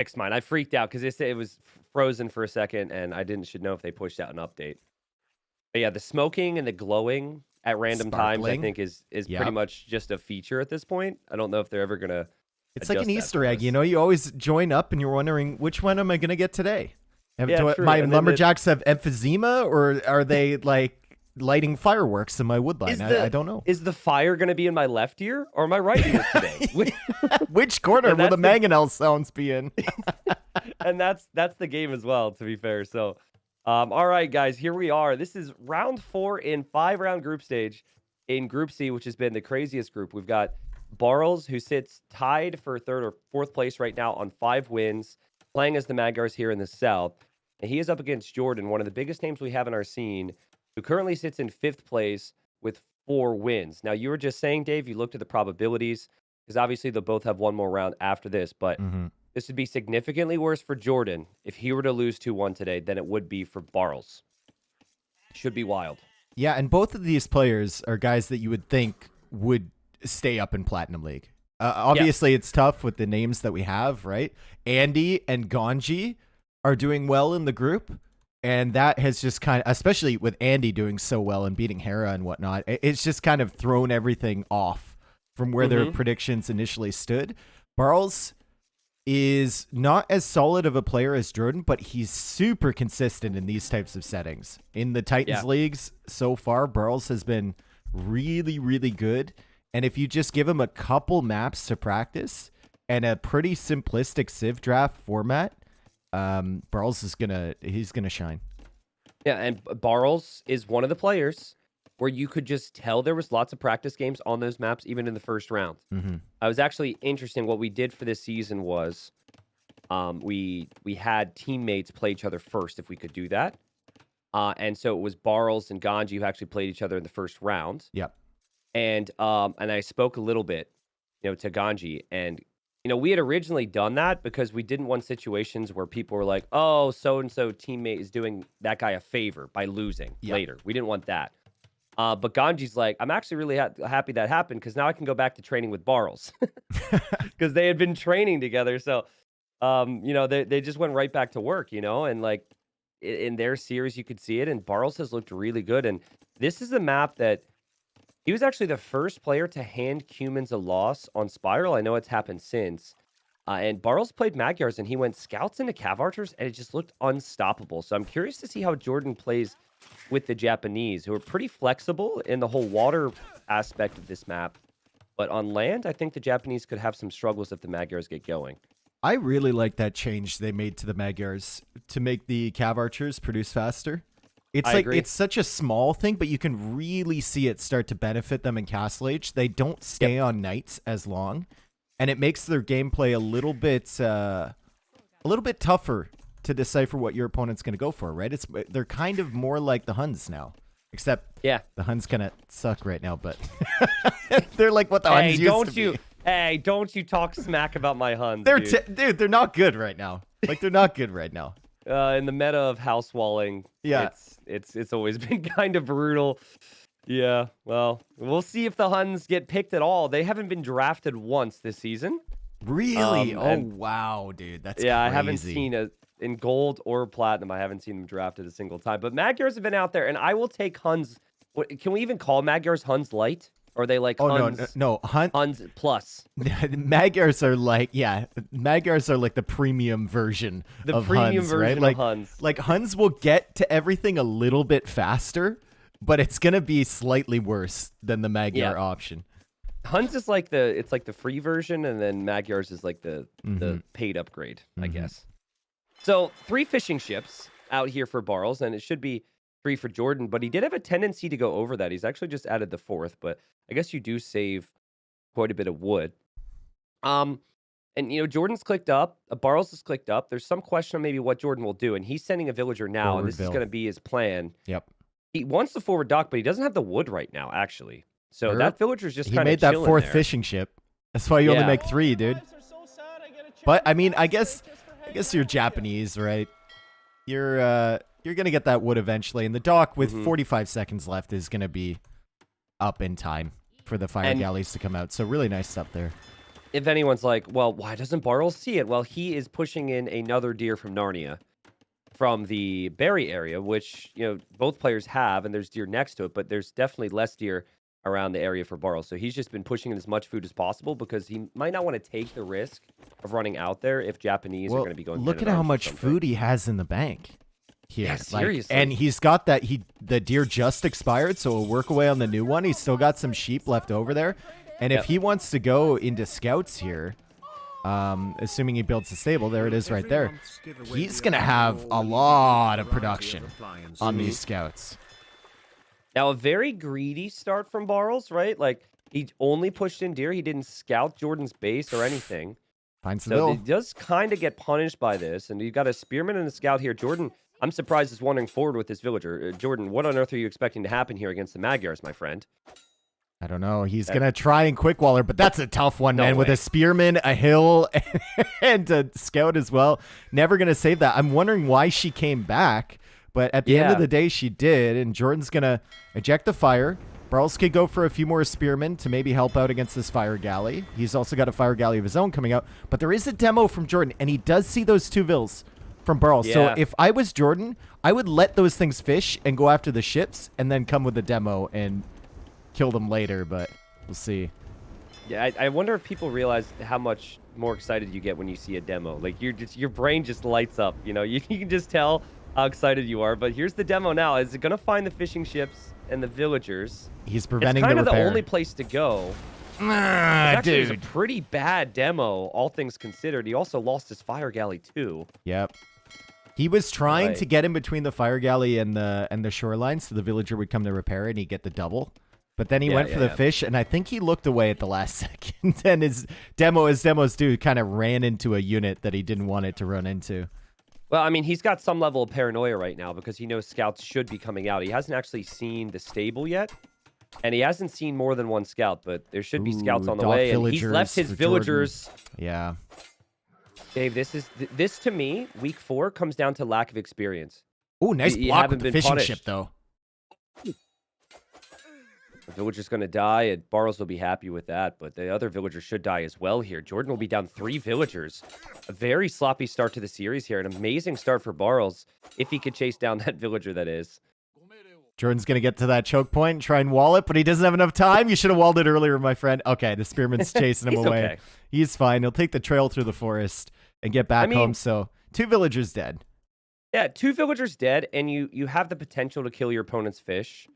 fixed mine. I freaked out because it was frozen for a second, and I didn't should know if they pushed out an update. But yeah, the smoking and the glowing at random times, I Sparkling. think is pretty Yep. much just a feature at this point. I don't know if they're ever gonna It's like an adjust that Easter for egg, you us. know? You always join up and you're wondering, which one am I going to get today? Yeah, true. My And then lumberjacks have emphysema, or are they like lighting fireworks in my woodline? I don't know. is the fire gonna be in my left ear or my right ear today? Which corner And will the that's the mangonel sounds be in? and that's the game as well, to be fair. So, all right, guys, here we are. This is round 4 in 5-round group stage in Group C, which has been the craziest group. We've got Barles, who sits tied for third or fourth place right now on 5 wins, playing as the Magyars here in the South. And he is up against Jordan, one of the biggest names we have in our scene, who currently sits in 5th place with 4 wins. Now, you were just saying, Dave, you looked at the probabilities, because obviously they'll both have one more round after this, but Hmm. this would be significantly worse for Jordan if he were to lose 2-1 today than it would be for Barles. Should be wild. Yeah, and both of these players are guys that you would think would stay up in Platinum League. Obviously, it's tough with the names that we have, right? Andy and Ganji are doing well in the group, and that has just kind of, especially with Andy doing so well and beating Hera and whatnot, it's just kind of thrown everything off from where their predictions initially stood. Barles is not as solid of a player as Jordan, but he's super consistent in these types of settings. In the Titans leagues so far, Barles has been really, really good. And if you just give him a couple maps to practice and a pretty simplistic Civ draft format, Barles is he's gonna shine. Yeah, and Barles is one of the players where you could just tell there was lots of practice games on those maps, even in the first round. I was actually interesting. What we did for this season was we had teammates play each other first if we could do that. And so it was Barles and Ganji who actually played each other in the first round. Yep. And I spoke a little bit, to Ganji, and we had originally done that because we didn't want situations where people were like, "Oh, so and so teammate is doing that guy a favor by losing later." We didn't want that. But Ganji's like, "I'm actually really happy that happened because now I can go back to training with Barles because they had been training together." So, they just went right back to work, and like in their series, you could see it. And Barles has looked really good. And this is a map that he was actually the first player to hand humans a loss on Spiral. I know it's happened since. And Barles played Magyars, and he went scouts into Cav Archers, and it just looked unstoppable. So I'm curious to see how Jordan plays with the Japanese, who are pretty flexible in the whole water aspect of this map. But on land, I think the Japanese could have some struggles if the Magyars get going. I really like that change they made to the Magyars to make the Cav Archers produce faster. It's like, it's such a small thing, but you can really see it start to benefit them in Castle Age. They don't stay on Knights as long, and it makes their gameplay a little bit tougher to decipher what your opponent's going to go for, right? They're kind of more like the Huns now, except the Huns kind of suck right now, but they're like what the Huns used to be. Hey, don't you talk smack about my Huns, dude, they're not good right now. Like, they're not good right now. In the meta of house walling, it's always been kind of brutal. Yeah, well, we'll see if the Huns get picked at all. They haven't been drafted once this season. Really? Wow, dude, that's crazy. I haven't seen in gold or platinum. I haven't seen them drafted a single time. But Magyars have been out there, and I will take Huns. Can we even call Magyars Huns Light? Or are they like Huns? No, Huns Plus. Magyars are like, Magyars are like the premium version of Huns, right? Of Huns. Like Huns will get to everything a little bit faster, but it's gonna be slightly worse than the Magyar option. Huns is like the free version, and then Magyars is like the paid upgrade, I guess. So 3 fishing ships out here for Barles, and it should be 3 for Jordan, but he did have a tendency to go over that. He's actually just added the 4th, but I guess you do save quite a bit of wood. And Jordan's clicked up, Barles is clicked up. There's some question on maybe what Jordan will do, and he's sending a villager now, and this is going to be his plan. Yep. He wants the forward dock, but he doesn't have the wood right now, actually. So that villager's just kind of He made that 4th there. fishing ship. That's why you only make 3, dude. But I mean, I guess you're Japanese, right? You're gonna get that wood eventually, and the dock with 45 seconds left is gonna be up in time for the fire galleys to come out. So really nice stuff there. if anyone's like, well, why doesn't Barles see it? Well, he is pushing in another deer from Narnia from the berry area, which, both players have, and there's deer next to it, but there's definitely less deer around the area for Barles. So he's just been pushing in as much food as possible because he might not want to take the risk of running out there if Japanese are Well, going to be going look man at at how arms or much something. food he has in the bank here. Yeah, Like, seriously. and he's got that the deer just expired, so we'll work away on the new one. He's still got some sheep left over there. And if Yep. he wants to go into scouts here, assuming he builds a stable, there it is right there. He's going to have a lot of production on these scouts. Now, a very greedy start from Barles, right? Like, he only pushed in deer. He didn't scout Jordan's base or anything. Finds the So he bill. does kind of get punished by this. And you've got a spearman and a scout here. Jordan, I'm surprised, is wandering forward with this villager. Jordan, what on earth are you expecting to happen here against the Magyars, my friend? I don't know. He's going to try and quick waller, but that's a tough one, No man. With way. a spearman, a hill, and a scout as well. Never going to save that. I'm wondering why she came back, but at the end of the day, she did, and Jordan's going to eject the fire. Barles could go for a few more spearmen to maybe help out against this fire galley. He's also got a fire galley of his own coming out, but there is a demo from Jordan, and he does see those two vills from Barles. Yeah. So if I was Jordan, I would let those things fish and go after the ships and then come with a demo and kill them later, but we'll see. Yeah, I wonder if people realize how much more excited you get when you see a demo. Like, your brain just lights up, You can just tell how excited you are. But here's the demo now. Is it going to find the fishing ships and the villagers? He's preventing it's kind the of repair. the only place to go. Actually, it was a pretty bad demo, all things considered. He also lost his fire galley, too. Yep. He was trying Right. to get in between the fire galley and the shoreline so the villager would come to repair it and he'd get the double. But then he went for the fish, and I think he looked away at the last second. And his demo, as demos do, kind of ran into a unit that he didn't want it to run into. Well, I mean, he's got some level of paranoia right now because he knows scouts should be coming out. He hasn't actually seen the stable yet, and he hasn't seen more than one scout, but there should be scouts on the dock way, and he's villagers left his for villagers. Yeah. Dave, this to me, week 4 comes down to lack of experience. Oh, nice You block haven't with the been fishing punished. ship, though. The villager's going to die, and Barles will be happy with that, but the other villager should die as well here. Jordan will be down 3 villagers. A very sloppy start to the series here. An amazing start for Barles, if he could chase down that villager, that is. Jordan's going to get to that choke point and try and wall it, but he doesn't have enough time. You should have walled it earlier, my friend. Okay, the spearman's chasing him He's away. okay. He's fine. He'll take the trail through the forest and get back home. So 2 villagers dead. Yeah, 2 villagers dead, and you have the potential to kill your opponent's fish.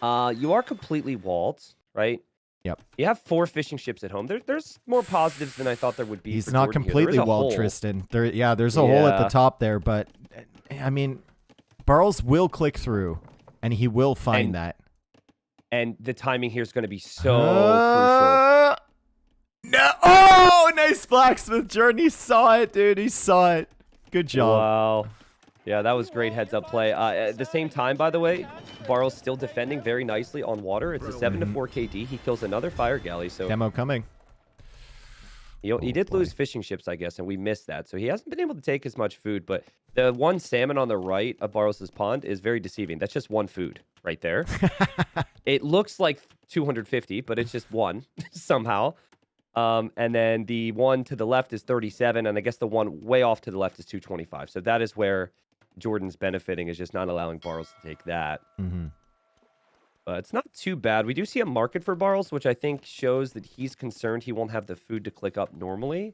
You are completely walled, right? Yep. You have 4 fishing ships at home. There's more positives than I thought there would be. He's for not Jordan here. completely There is a walled, hole. Tristan. There's a hole at the Yeah. top there, but I mean, Barles will click through, and he will find that. And the timing here is going to be so crucial. No! Oh, nice blacksmith, Jordan. He saw it, dude. He saw it. Good job. Wow. Yeah, that was great heads-up play. At the same time, by the way, Barles still defending very nicely on water. It's a 7-4 KD. He kills another fire galley. So Demo coming. he did lose fishing ships, I guess, and we missed that. So he hasn't been able to take as much food. But the one salmon on the right of Barles' pond is very deceiving. That's just one food right there. It looks like 250, but it's just one somehow. And then the one to the left is 37, and I guess the one way off to the left is 225. So that is where Jordan's benefiting, is just not allowing Barles to take that. Mm-hmm. It's not too bad. We do see a market for Barles, which I think shows that he's concerned he won't have the food to click up normally.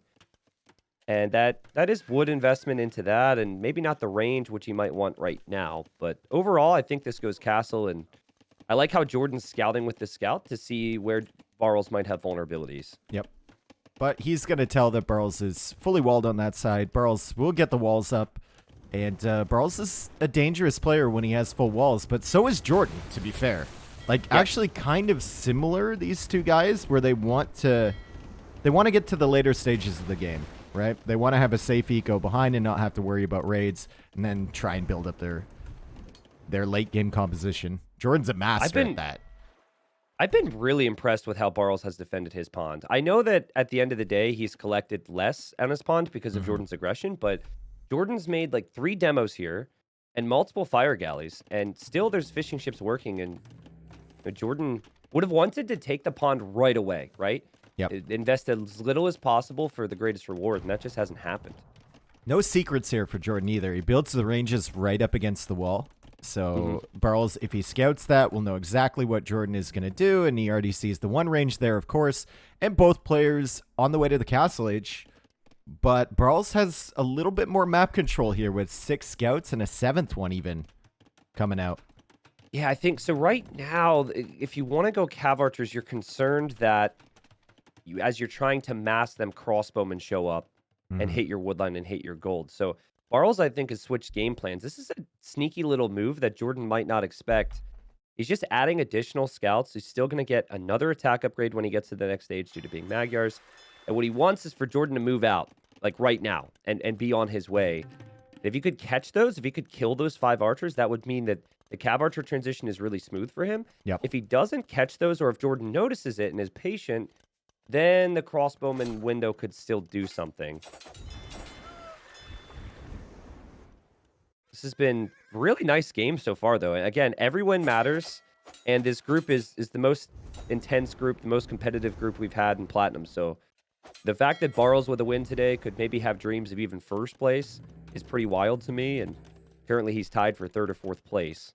And that is wood investment into that, and maybe not the range, which he might want right now. But overall, I think this goes castle, and I like how Jordan's scouting with the scout to see where Barles might have vulnerabilities. Yep. But he's going to tell that Barles is fully walled on that side. Barles will get the walls up. And Barles is a dangerous player when he has full walls. But so is Jordan, to be fair. Actually kind of similar, these two guys, where they want to get to the later stages of the game, right? They want to have a safe eco behind and not have to worry about raids. And then try and build up their late game composition. Jordan's a master at that. I've been really impressed with how Barles has defended his pond. I know that at the end of the day, he's collected less on his pond because of Jordan's aggression, but Jordan's made like 3 demos here and multiple fire galleys, and still there's fishing ships working, and Jordan would have wanted to take the pond right away, right? Yep. Invest as little as possible for the greatest reward, and that just hasn't happened. No secrets here for Jordan either. He builds the ranges right up against the wall. So Barles, if he scouts that, will know exactly what Jordan is going to do, and he already sees the one range there, of course, and both players on the way to the Castle Age. But Barles has a little bit more map control here with 6 scouts and a 7th one even coming out. Yeah, I think so. Right now, if you want to go Cav Archers, you're concerned that as you're trying to mass them, crossbowmen show up and hit your woodline and hit your gold. So Barles, I think, has switched game plans. This is a sneaky little move that Jordan might not expect. He's just adding additional scouts. He's still going to get another attack upgrade when he gets to the next stage due to being Magyars. And what he wants is for Jordan to move out, like right now, and be on his way. If he could catch those, if he could kill those 5 archers, that would mean that the Cav Archer transition is really smooth for him. Yep. If he doesn't catch those, or if Jordan notices it and is patient, then the crossbowman window could still do something. This has been a really nice game so far, though. And again, every win matters, and this group is the most intense group, the most competitive group we've had in Platinum. So the fact that Barles with a win today could maybe have dreams of even first place is pretty wild to me, and currently he's tied for 3rd or 4th place.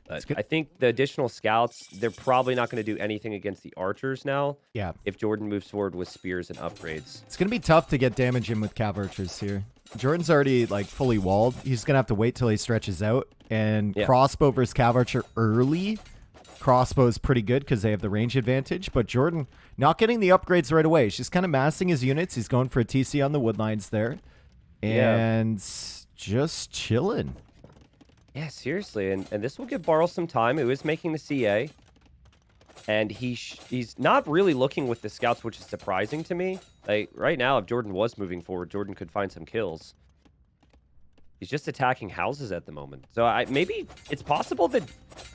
But I think the additional scouts, they're probably not going to do anything against the archers now. Yeah. If Jordan moves forward with spears and upgrades. It's going to be tough to get damage in with Cav Archers here. Jordan's already like fully walled. He's going to have to wait till he stretches out. And crossbow versus Cav Archer early. Crossbow's pretty good because they have the range advantage. But Jordan not getting the upgrades right away. He's just kind of massing his units. He's going for a TC on the woodlines there. And just chilling. Yeah, seriously. And this will give Barles some time. He was making the CA. And he's not really looking with the scouts, which is surprising to me. Like, right now, if Jordan was moving forward, Jordan could find some kills. He's just attacking houses at the moment. So maybe it's possible that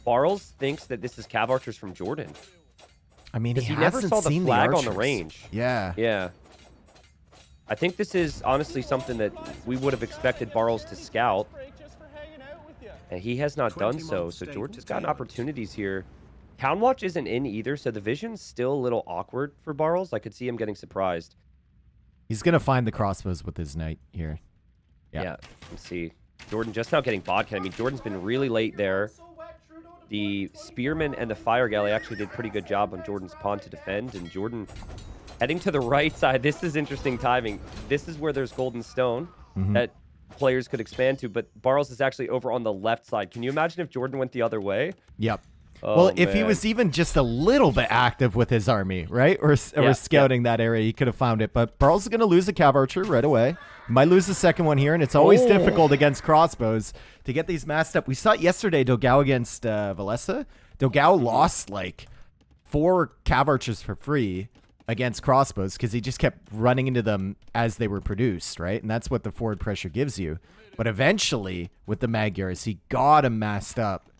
Barles thinks that this is Cav Archers from Jordan. I mean, he never saw the flag on the range. Yeah. Yeah. I think this is honestly something that we would have expected Barles to scout. And he has not done so. So Jordan's gotten opportunities here. Town Watch isn't in either, so the vision's still a little awkward for Barles. I could see him getting surprised. He's going to find the crossbows with his knight here. Yeah, let's see. Jordan just now getting bot. I mean, Jordan's been really late there. The Spearman and the Fire Galley actually did a pretty good job on Jordan's pawn to defend, and Jordan heading to the right side. This is interesting timing. This is where there's golden stone that players could expand to, but Barles is actually over on the left side. Can you imagine if Jordan went the other way? Yep. Oh, well, if he was even just a little bit active with his army, right? Or scouting that area, he could have found it. But Barles is going to lose a Cav Archer right away. Might lose the second one here, and it's always difficult against crossbows to get these masked up. We saw it yesterday, Dogao against Valesa. Dogao lost like 4 Cav Archers for free against crossbows because he just kept running into them as they were produced, right? And that's what the forward pressure gives you. But eventually, with the Magyars, he got him masked up.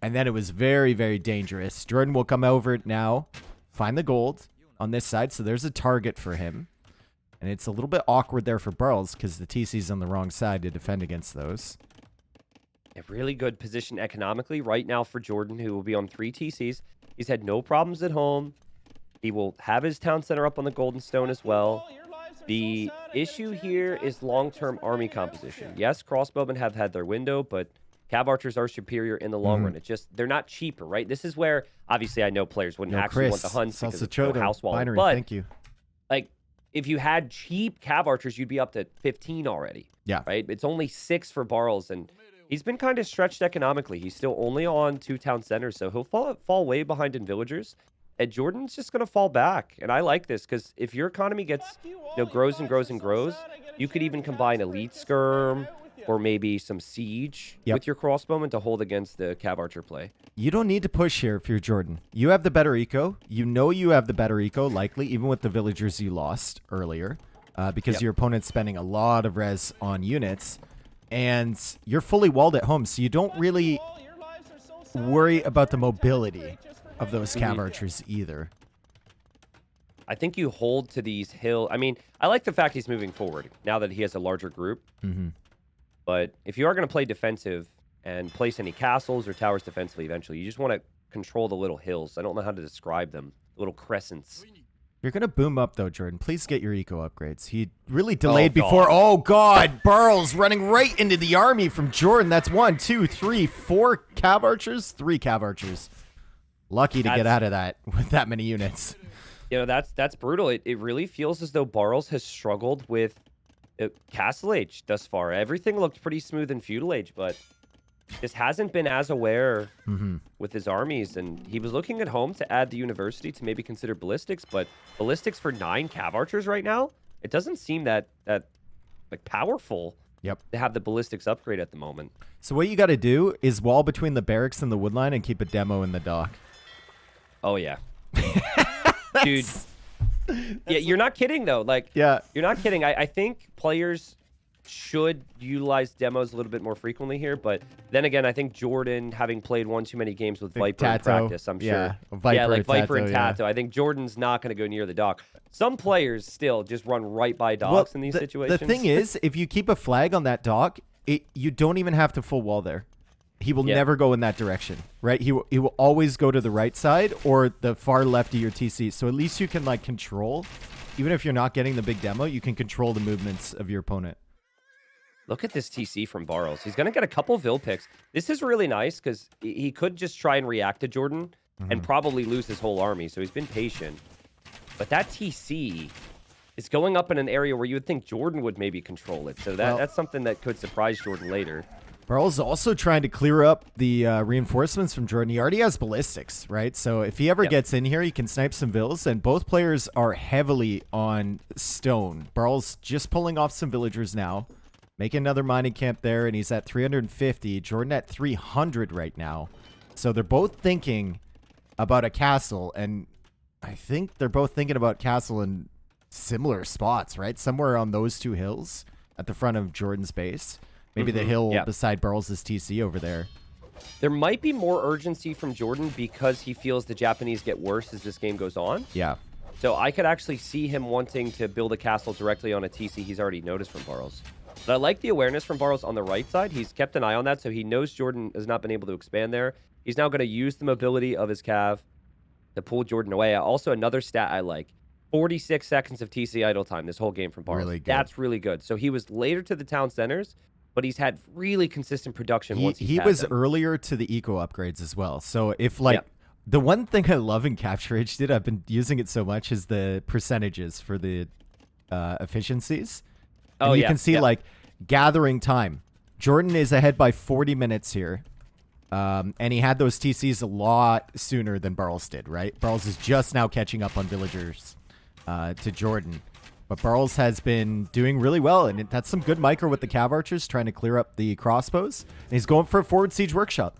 And then it was very, very dangerous. Jordan will come over now, find the gold on this side. So there's a target for him. And it's a little bit awkward there for Barles because the TC's on the wrong side to defend against those. A really good position economically right now for Jordan, who will be on 3 TCs. He's had no problems at home. He will have his town center up on the Golden Stone as well. The issue here is long-term army composition. Yes, crossbowmen have had their window, but Cav Archers are superior in the long run. It's just, they're not cheaper, right? This is where, obviously, I know players wouldn't actually want the Huns because it's no house wall. But, thank you. Like, if you had cheap Cav Archers, you'd be up to 15 already. Yeah. Right? It's only 6 for Barles, and he's been kind of stretched economically. He's still only on 2 town centers, so he'll fall way behind in villagers. And Jordan's just going to fall back. And I like this, because if your economy gets, grows and grows and grows, you could even combine Elite Skirm, or maybe some siege with your crossbowmen to hold against the Cav Archer play. You don't need to push here if you're Jordan. You have the better eco. You know you have the better eco, likely, even with the villagers you lost earlier, because your opponent's spending a lot of res on units, and you're fully walled at home, so you don't really worry about the mobility of those Cav Archers either. I think you hold to these hill. I mean, I like the fact he's moving forward now that he has a larger group. But if you are going to play defensive and place any castles or towers defensively eventually, you just want to control the little hills. I don't know how to describe them. little crescents. You're going to boom up, though, Jordan. Please get your eco upgrades. He really delayed God. before. Oh, God. Barles running right into the army from Jordan. That's 1, 2, 3, 4 cav archers. 3 cav archers. Lucky to get out of that with that many units. You know, that's brutal. It really feels as though Barles has struggled with Castle Age thus far. Everything looked pretty smooth in Feudal Age, but just hasn't been as aware with his armies. And he was looking at home to add the university to maybe consider ballistics, but ballistics for 9 cav archers right now, it doesn't seem that like powerful. Yep. To have the ballistics upgrade at the moment. So what you got to do is wall between the barracks and the woodline and keep a demo in the dock. Oh yeah, dude. Yeah, you're not kidding though. Like, yeah, you're not kidding. I think players should utilize demos a little bit more frequently here, but then again, I think Jordan, having played one too many games with Viper in practice, I'm sure. Like Viper and Tato. I think Jordan's not going to go near the dock. Some players still just run right by docks in these situations. The thing is, if you keep a flag on that dock, you don't even have to full wall there. He will never go in that direction, right? He will always go to the right side or the far left of your TC. So at least you can like control, even if you're not getting the big demo, you can control the movements of your opponent. Look at this TC from Barles. He's going to get a couple Vil picks. This is really nice because he could just try and react to Jordan and probably lose his whole army. So he's been patient. But that TC is going up in an area where you would think Jordan would maybe control it. So that's something that could surprise Jordan later. Barles also trying to clear up the reinforcements from Jordan. He already has ballistics, right? So if he ever gets in here, he can snipe some Vils. And both players are heavily on stone. Barles just pulling off some villagers now. Making another mining camp there, and he's at 350. Jordan at 300 right now. So they're both thinking about a castle, and I think they're both thinking about castle in similar spots, right? Somewhere on those 2 hills at the front of Jordan's base. Maybe the hill beside Barles' TC over there. There might be more urgency from Jordan because he feels the Japanese get worse as this game goes on. Yeah. So I could actually see him wanting to build a castle directly on a TC he's already noticed from Barles. But I like the awareness from Barles on the right side. He's kept an eye on that, so he knows Jordan has not been able to expand there. He's now going to use the mobility of his cav to pull Jordan away. Also, another stat I like, 46 seconds of TC idle time this whole game from Barles. Really good. That's really good. So he was later to the town centers, but he's had really consistent production once he was earlier to the eco upgrades as well. So if like the one thing I love in Capture Age, I've been using it so much, is the percentages for the efficiencies. And you can see like gathering time. Jordan is ahead by 40 minutes here. And he had those TCs a lot sooner than Barles did, right? Barles is just now catching up on villagers to Jordan. But Barles has been doing really well, and that's some good micro with the cav archers trying to clear up the crossbows. And he's going for a forward siege workshop.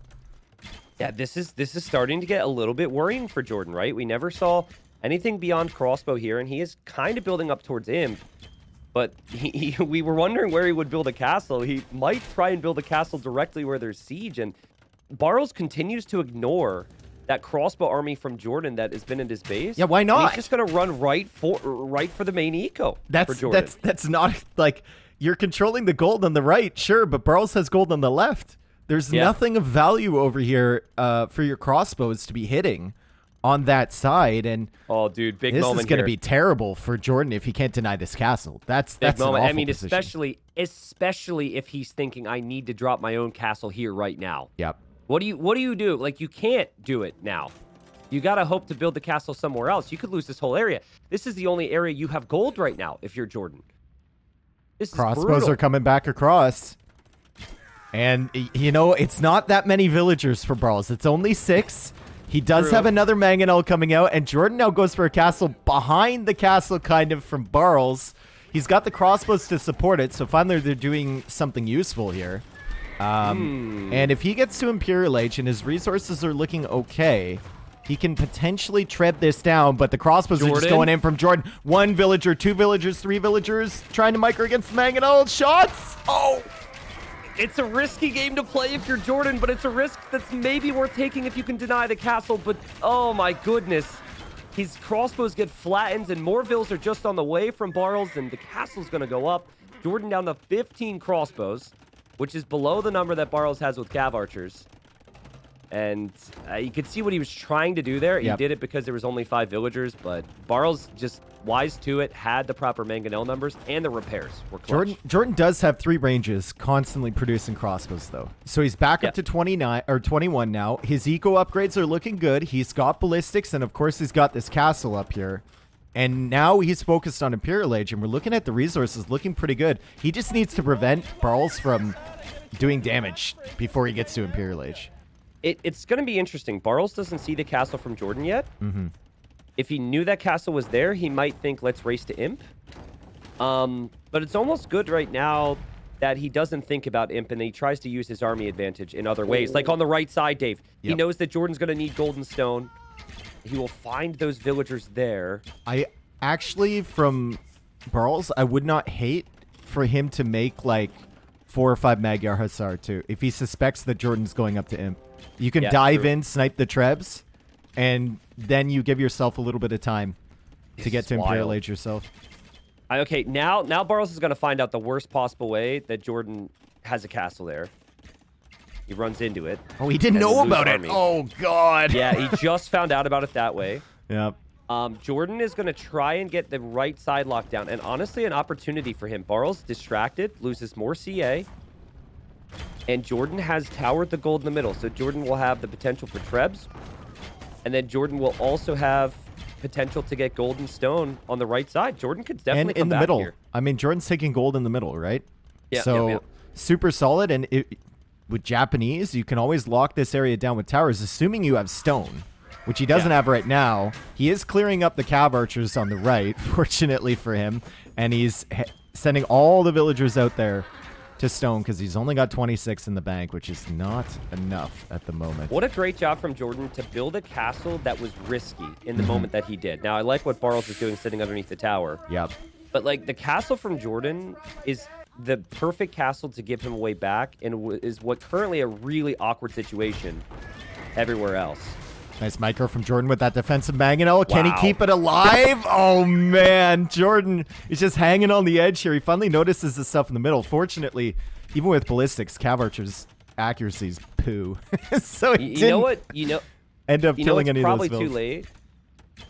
Yeah, this is starting to get a little bit worrying for Jordan, right? We never saw anything beyond crossbow here, and he is kind of building up towards imp. But we were wondering where he would build a castle. He might try and build a castle directly where there's siege, and Barles continues to ignore that crossbow army from Jordan that has been in his base. Yeah, why not? He's just gonna run right for the main eco. For Jordan. That's not like you're controlling the gold on the right, sure, but Barles has gold on the left. There's nothing of value over here for your crossbows to be hitting on that side, and oh, dude, big moment. This is going to be terrible for Jordan if he can't deny this castle. That's big moment. I mean, position. especially if he's thinking, I need to drop my own castle here right now. Yep. What do you do? Like, you can't do it now. You got to hope to build the castle somewhere else. You could lose this whole area. This is the only area you have gold right now if you're Jordan. This Crossbows are coming back across. And, you know, it's not that many villagers for Barles. It's only 6. He does have another mangonel coming out, and Jordan now goes for a castle behind the castle, kind of, from Barles. He's got the crossbows to support it, so finally they're doing something useful here. And if he gets to Imperial Age and his resources are looking okay, he can potentially tread this down, but the crossbows are just going in from Jordan. 1 villager, 2 villagers, 3 villagers, trying to micro against the mangonel. Shots! Oh! It's a risky game to play if you're Jordan, but it's a risk that's maybe worth taking if you can deny the castle. But, oh my goodness. His crossbows get flattened, and more vills are just on the way from Barles, and the castle's going to go up. Jordan down to 15 crossbows, which is below the number that Barles has with cav archers. And you could see what he was trying to do there. He Yep. did it because there was only 5 villagers, but Barles just wise to it, had the proper mangonel numbers, and the repairs were clutch. Jordan does have 3 ranges constantly producing crossbows, though. So he's back up to 29 or 21 now. His eco upgrades are looking good. He's got ballistics, and of course he's got this castle up here. And now he's focused on Imperial Age, and we're looking at the resources looking pretty good. He just needs to prevent Barles from doing damage before he gets to Imperial Age. It's going to be interesting. Barles doesn't see the castle from Jordan yet. Mm-hmm. If he knew that castle was there, he might think, let's race to Imp. But it's almost good right now that he doesn't think about Imp and he tries to use his army advantage in other ways. Like on the right side, Dave. He knows that Jordan's going to need Golden Stone. He will find those villagers there. I actually, from Barles, I would not hate for him to make like 4 or 5 Magyar Hussar too. If he suspects that Jordan's going up to Imp. You can dive in, snipe the Trebs, and then you give yourself a little bit of time to get to Imperial Age yourself. Okay, now Barles is going to find out the worst possible way that Jordan has a castle there. He runs into it. Oh, he didn't know about it. Oh, God. Yeah, he just found out about it that way. Yep. Jordan is going to try and get the right side locked down. And honestly, an opportunity for him. Barles distracted, loses more CA. And Jordan has towered the gold in the middle. So Jordan will have the potential for Trebs. And then Jordan will also have potential to get golden stone on the right side. Jordan could definitely come in the back middle. here. I mean, Jordan's taking gold in the middle, right? Yeah. So super solid. And with Japanese, you can always lock this area down with towers, assuming you have stone, which he doesn't have right now. He is clearing up the cav archers on the right, fortunately for him. And he's sending all the villagers out there to stone because he's only got 26 in the bank, which is not enough at the moment. What a great job from Jordan to build a castle that was risky in the moment that he did. Now, I like what Barles is doing sitting underneath the tower. Yep. But, like, the castle from Jordan is the perfect castle to give him a way back and is what currently a really awkward situation everywhere else. Nice micro from Jordan with that defensive mangonel. Can he keep it alive? Oh, man. Jordan is just hanging on the edge here. He finally notices the stuff in the middle. Fortunately, even with ballistics, cav archer's accuracy is poo. So he didn't end up killing any of those probably vills. too late.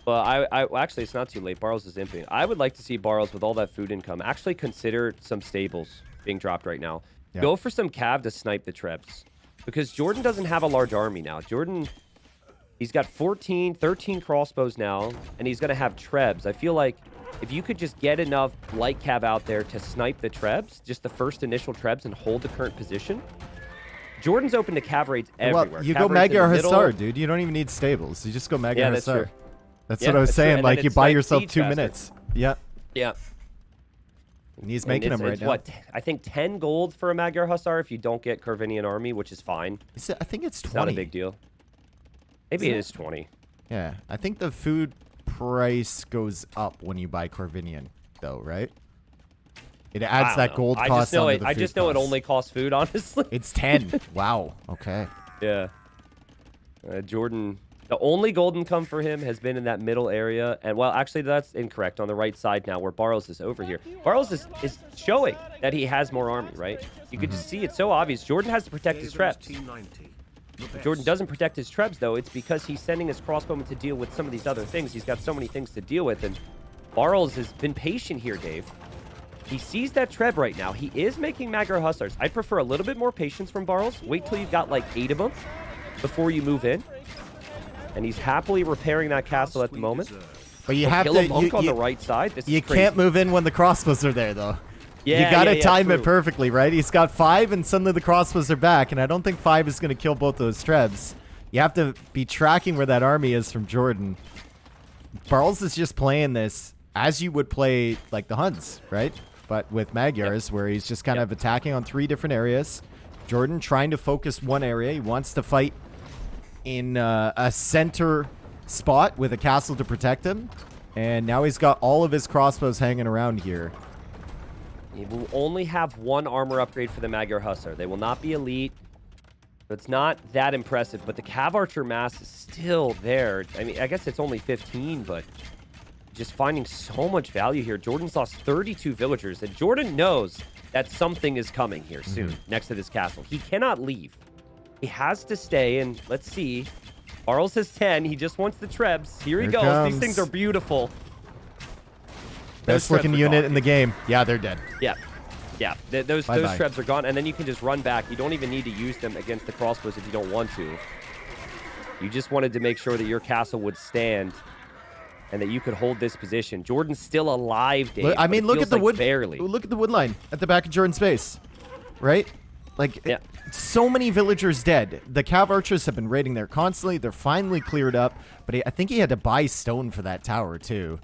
But actually, it's not too late. Barles is imping. I would like to see Barles with all that food income actually consider some stables being dropped right now. Yep. Go for some cav to snipe the Trebs. Because Jordan doesn't have a large army now. He's got 13 crossbows now, and he's going to have Trebs. I feel like if you could just get enough light cav out there to snipe the Trebs, just the first initial Trebs, and hold the current position, Jordan's open to cav raids everywhere. Well, you cav go raids in Magyar the middle. Hussar, dude. You don't even need stables. You just go Magyar that's Hussar. true. That's Yeah, what I was that's true. saying. And Like, then you it's buy like yourself siege 2 faster. minutes. Yeah. Yeah. And he's making them right now. What, I think 10 gold for a Magyar Hussar if you don't get Corvinian army, which is fine. I think it's 20. It's not a big deal. Maybe it is 20. Yeah. I think the food price goes up when you buy Corvinian, though, right? It adds that gold cost onto the I food just know it cost. only costs food, honestly. It's 10. Wow. Okay. Yeah. Jordan, the only golden come for him has been in that middle area. And, well, actually, that's incorrect. On the right side now, where Barles is over here. Barles is showing that he has more army, right? You could just see it's so obvious. Jordan has to protect his Trebs. If Jordan doesn't protect his Trebs, though, it's because he's sending his crossbowmen to deal with some of these other things. He's got so many things to deal with. And Barles has been patient here, Dave. He sees that Treb right now. He is making Magyar Hussars. I'd prefer a little bit more patience from Barles. Wait till you've got like 8 of them before you move in. And he's happily repairing that castle at the moment. But you have kill to... a monk on the right side. This You is crazy. can't move in when the crossbows are there, though. Yeah, you got to time true. it perfectly, right? He's got 5, and suddenly the crossbows are back, and I don't think 5 is going to kill both those Trebs. You have to be tracking where that army is from Jordan. Barles is just playing this as you would play, like, the Huns, right? But with Magyars, where he's just kind of attacking on 3 different areas. Jordan trying to focus one area. He wants to fight in a center spot with a castle to protect him. And now he's got all of his crossbows hanging around here. He will only have 1 armor upgrade for the Magyar Hussar. They will not be elite. So it's not that impressive, but the Cav Archer mass is still there. I mean, I guess it's only 15, but just finding so much value here. Jordan's lost 32 villagers, and Jordan knows that something is coming here soon next to this castle. He cannot leave. He has to stay, and let's see. Barles has 10. He just wants the trebs. Here he Here it goes. These things are comes. beautiful. Those Best trebs looking are unit gone, in the dude. game. Yeah, they're dead. Yeah. Yeah. Those Bye-bye. trebs are gone, and then you can just run back. You don't even need to use them against the crossbows if you don't want to. You just wanted to make sure that your castle would stand and that you could hold this position. Jordan's still alive, Dave. I mean, look at the wood. Barely. Look at the wood line at the back of Jordan's base, right? Like, Yeah. so many villagers dead. The cav archers have been raiding there constantly. They're finally cleared up, but I think he had to buy stone for that tower too,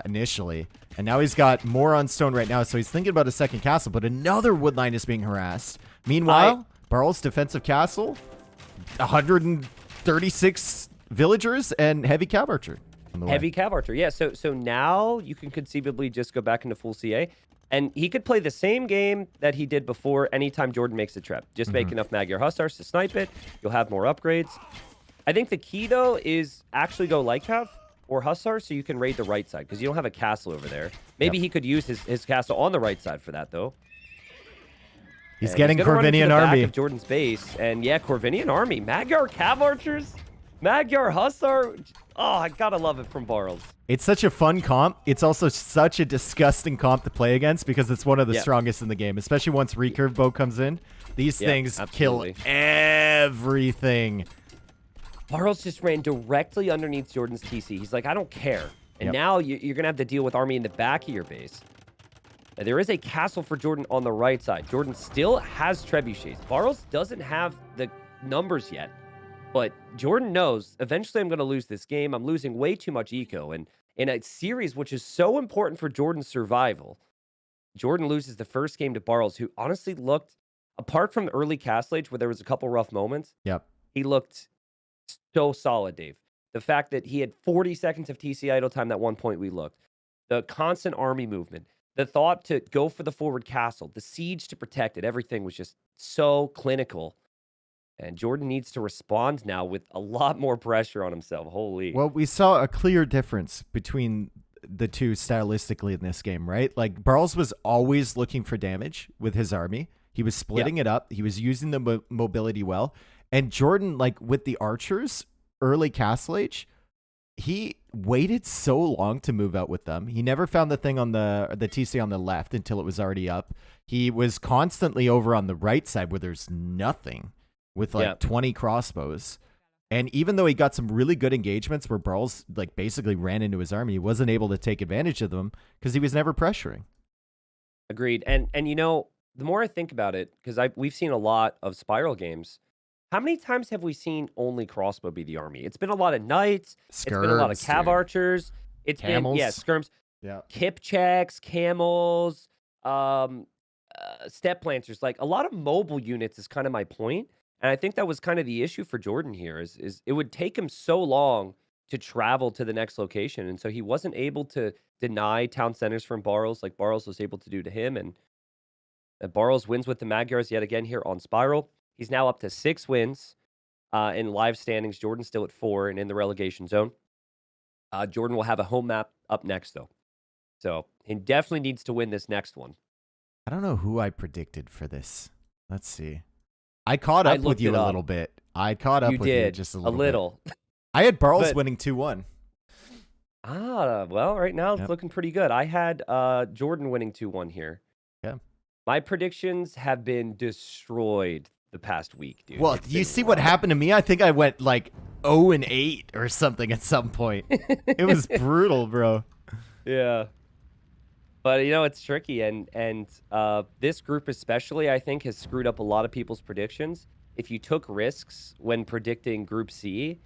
initially. And now he's got more on stone right now, so he's thinking about a second castle. But another wood line is being harassed. Meanwhile, Barles' defensive castle, 136 villagers and heavy cav archer. Heavy cav archer, yeah. So now you can conceivably just go back into full CA, and he could play the same game that he did before anytime Jordan makes a trap. Just make enough Magyar Hussars to snipe it. You'll have more upgrades. I think the key, though, is actually go light cav or Hussar so you can raid the right side, because you don't have a castle over there. Maybe he could use his castle on the right side for that, though. He's And getting he's gonna run into Corvinian the back army. of Jordan's base, and yeah, Corvinian army. Magyar cav archers? Magyar Hussar? Oh, I gotta love it from Barles. It's such a fun comp. It's also such a disgusting comp to play against because it's one of the strongest in the game, especially once recurve bow comes in. These things absolutely. kill everything. Barles just ran directly underneath Jordan's TC. He's like, I don't care. And now you're going to have to deal with army in the back of your base. Now, there is a castle for Jordan on the right side. Jordan still has trebuchets. Barles doesn't have the numbers yet. But Jordan knows, eventually I'm going to lose this game. I'm losing way too much eco. And in a series which is so important for Jordan's survival, Jordan loses the first game to Barles, who honestly looked, apart from the early Castle Age where there was a couple rough moments, he looked so solid, Dave. The fact that he had 40 seconds of TC idle time at one point we looked. The constant army movement. The thought to go for the forward castle. The siege to protect it. Everything was just so clinical. And Jordan needs to respond now with a lot more pressure on himself. Holy. Well, we saw a clear difference between the two stylistically in this game, right? Like, Barles was always looking for damage with his army. He was splitting it up. He was using the mobility well. And Jordan, like, with the archers, early Castle Age, he waited so long to move out with them. He never found the thing on the TC on the left until it was already up. He was constantly over on the right side where there's nothing, with like 20 crossbows. And even though he got some really good engagements where Barles like basically ran into his army, he wasn't able to take advantage of them because he was never pressuring. Agreed. And you know, the more I think about it, because we've seen a lot of Spiral games, how many times have we seen only crossbow be the army? It's been a lot of knights. It's been a lot of cav archers. It's camels. been, skirms. Yeah. Kip checks, camels, step planters. Like, a lot of mobile units is kind of my point. And I think that was kind of the issue for Jordan here is it would take him so long to travel to the next location. And so he wasn't able to deny town centers from Barles like Barles was able to do to him. And Barles wins with the Magyars yet again here on Spiral. He's now up to 6 wins in live standings. Jordan's still at 4 and in the relegation zone. Jordan will have a home map up next, though. So he definitely needs to win this next one. I don't know who I predicted for this. Let's see. I caught up with you a little bit. I caught up with you just a little bit. I had Barles winning 2-1. Well, right now it's looking pretty good. I had Jordan winning 2-1 here. Yeah. My predictions have been destroyed the past week, dude. Well, you see what happened to me? I think I went like 0-8 or something at some point. It was brutal, bro. Yeah. But, you know, it's tricky, and this group especially, I think, has screwed up a lot of people's predictions. If you took risks when predicting Group C,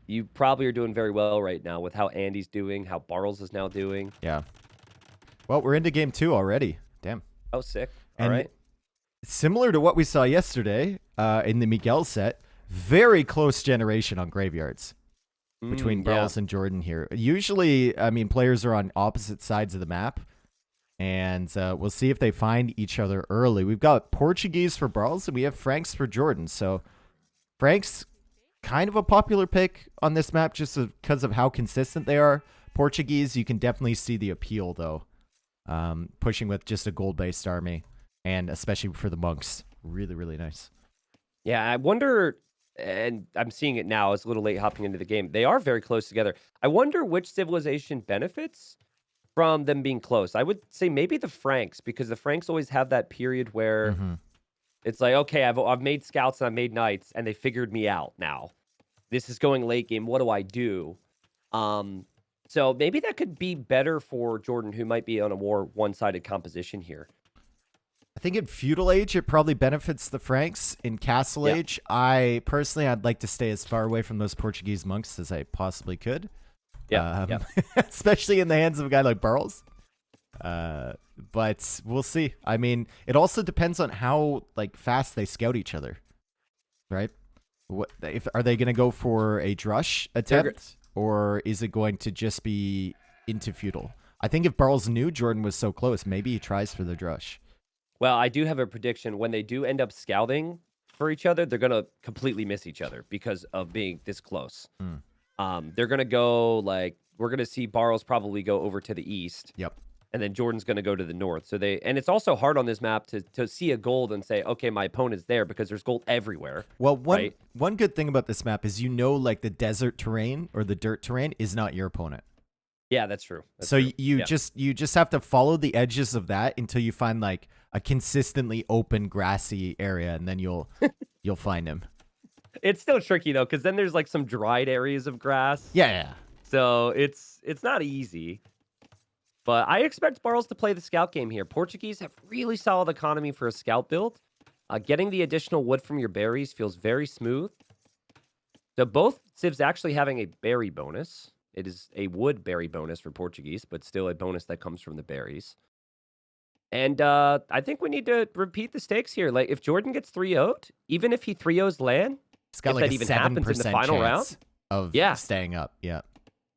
you probably are doing very well right now with how Andy's doing, how Barles is now doing. Yeah. Well, we're into game 2 already. Damn. Oh, sick. All right. Similar to what we saw yesterday in the Miguel set, very close generation on graveyards between Barles and Jordan here. Usually, I mean, players are on opposite sides of the map. And we'll see if they find each other early. We've got Portuguese for Barles, and we have Franks for Jordan. So Franks, kind of a popular pick on this map just because of how consistent they are. Portuguese, you can definitely see the appeal, though. Pushing with just a gold-based army, and especially for the monks. Really, really nice. Yeah, I wonder, and I'm seeing it now. It's a little late hopping into the game. They are very close together. I wonder which civilization benefits from them being close. I would say maybe the Franks, because the Franks always have that period where Hmm. it's like, okay, I've made scouts and I've made knights, and they figured me out now. This is going late game. What do I do? Um, so maybe that could be better for Jordan, who might be on a more one-sided composition here. I think in feudal age, it probably benefits the Franks. In castle Yeah, age, I'd like to stay as far away from those Portuguese monks as I possibly could, yeah, yeah. especially in the hands of a guy like Barles. But we'll see. I mean, it also depends on how like fast they scout each other, right? What if are they going to go for a drush They're attempt, or is it going to just be into feudal? I think if Barles knew Jordan was so close, maybe he tries for the drush. Well, I do have a prediction. When they do end up scouting for each other, they're gonna completely miss each other because of being this close. Mm. They're gonna go like we're gonna see Barrows probably go over to the east, Yep. and then Jordan's gonna go to the north. So and it's also hard on this map to see a gold and say, okay, my opponent's there because there's gold everywhere, Well, right? one good thing about this map is like the desert terrain or the dirt terrain is not your opponent. Yeah, that's true. That's So true. Yeah, you just have to follow the edges of that until you find like a consistently open grassy area, and then you'll find him. it's still tricky though because then there's like some dried areas of grass, Yeah, yeah. so it's not easy. But I expect Barles to play the scout game here. Portuguese have really solid economy for a scout build. Getting the additional wood from your berries feels very smooth. So both civs actually having a berry bonus. It is a wood berry bonus for Portuguese, but still a bonus that comes from the berries. And I think we need to repeat the stakes here. Like if Jordan gets 3-0'd, even if he 3-0's land, It's got if like that a even happens in the 7% final round, chance of yeah, staying up. Yeah.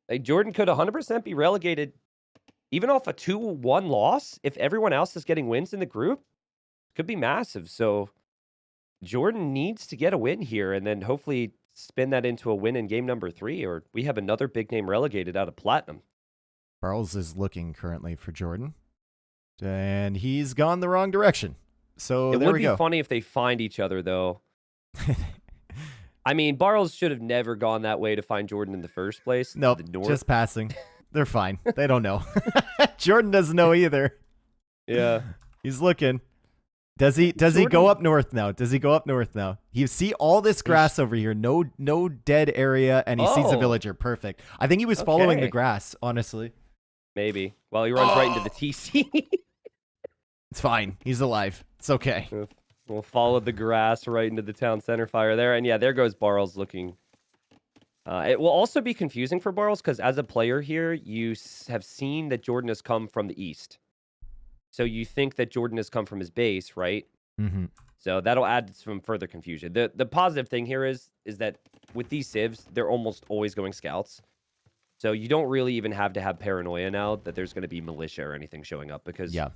like Jordan could 100% be relegated even off a 2-1 loss. If everyone else is getting wins in the group, could be massive. So Jordan needs to get a win here and then hopefully spin that into a win in game number 3, or we have another big name relegated out of Platinum. Barles is looking currently for Jordan, and he's gone the wrong direction. So It there would we be go. funny if they find each other, though. I mean, Barles should have never gone that way to find Jordan in the first place, to Nope, the north. just passing. They're fine. They don't know. Jordan doesn't know either. Yeah. He's looking. Does he go Jordan, up north now? Does he go up north now? You see all this he's, grass over here. No dead area, and he sees a oh, villager. Perfect. I think he was following the okay. grass, honestly. Maybe. Well, he runs right into the Oh, TC. it's fine. He's alive. It's okay. We'll follow the grass right into the town center fire there. And yeah, there goes Barles looking. It will also be confusing for Barles because as a player here, you have seen that Jordan has come from the east. So you think that Jordan has come from his base, right? Mm-hmm. So that'll add some further confusion. The positive thing here is that with these civs, they're almost always going scouts. So you don't really even have to have paranoia now that there's going to be militia or anything showing up because Yeah.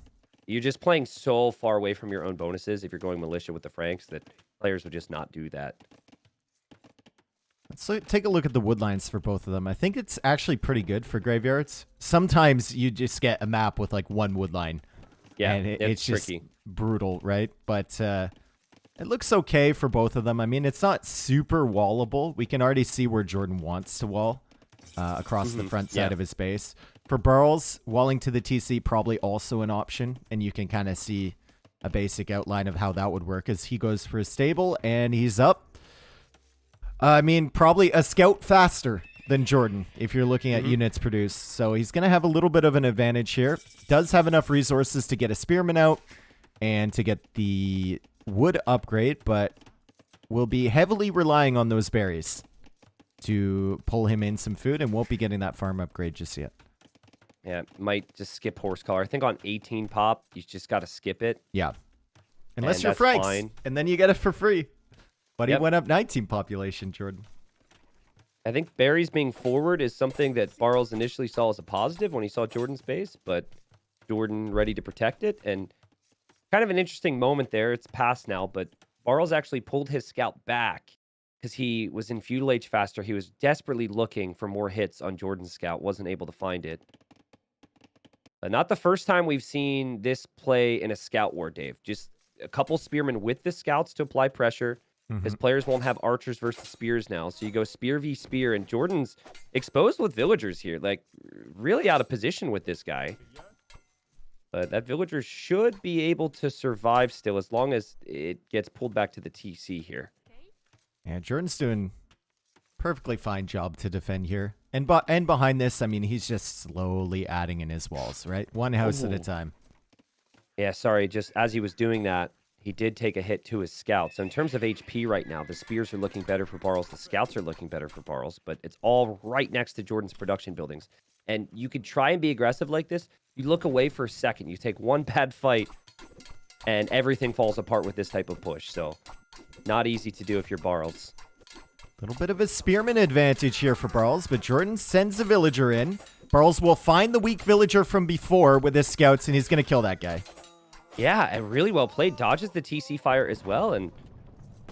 you're just playing so far away from your own bonuses if you're going militia with the Franks that players would just not do that. Let's take a look at the wood lines for both of them. I think it's actually pretty good for graveyards. Sometimes you just get a map with like one wood line, Yeah, and it's just tricky. brutal, right? But it looks okay for both of them. I mean, it's not super wallable. We can already see where Jordan wants to wall across the front side Yeah. of his base. For Barles, walling to the TC probably also an option, and you can kind of see a basic outline of how that would work as he goes for his stable, and he's up. I mean, probably a scout faster than Jordan if you're looking at units produced. So he's going to have a little bit of an advantage here. Does have enough resources to get a spearman out and to get the wood upgrade, but will be heavily relying on those berries to pull him in some food and won't be getting that farm upgrade just yet. Yeah, might just skip horse collar. I think on 18 pop, you just got to skip it. Yeah. Unless And you're that's Franks, fine. and then you get it for free. But he Yep. went up 19 population, Jordan. I think berries being forward is something that Barles initially saw as a positive when he saw Jordan's base, but Jordan ready to protect it. And kind of an interesting moment there. It's past now, but Barles actually pulled his scout back because he was in feudal age faster. He was desperately looking for more hits on Jordan's scout, wasn't able to find it. Not the first time we've seen this play in a scout war, Dave. Just a couple spearmen with the scouts to apply pressure. His players won't have archers versus spears now. So you go spear v spear, and Jordan's exposed with villagers here. Like, really out of position with this guy. But that villager should be able to survive still as long as it gets pulled back to the TC here. Yeah, Jordan's doing perfectly fine job to defend here. And behind this, I mean, he's just slowly adding in his walls, right? One house at a time. Yeah, sorry. Just as he was doing that, he did take a hit to his scouts. So in terms of HP right now, the spears are looking better for Barles. The scouts are looking better for Barles. But it's all right next to Jordan's production buildings. And you could try and be aggressive like this. You look away for a second. You take one bad fight, and everything falls apart with this type of push. So not easy to do if you're Barles. Little bit of a spearman advantage here for Barles, but Jordan sends a villager in. Barles will find the weak villager from before with his scouts, and he's going to kill that guy. Yeah, and really well played. Dodges the TC fire as well, and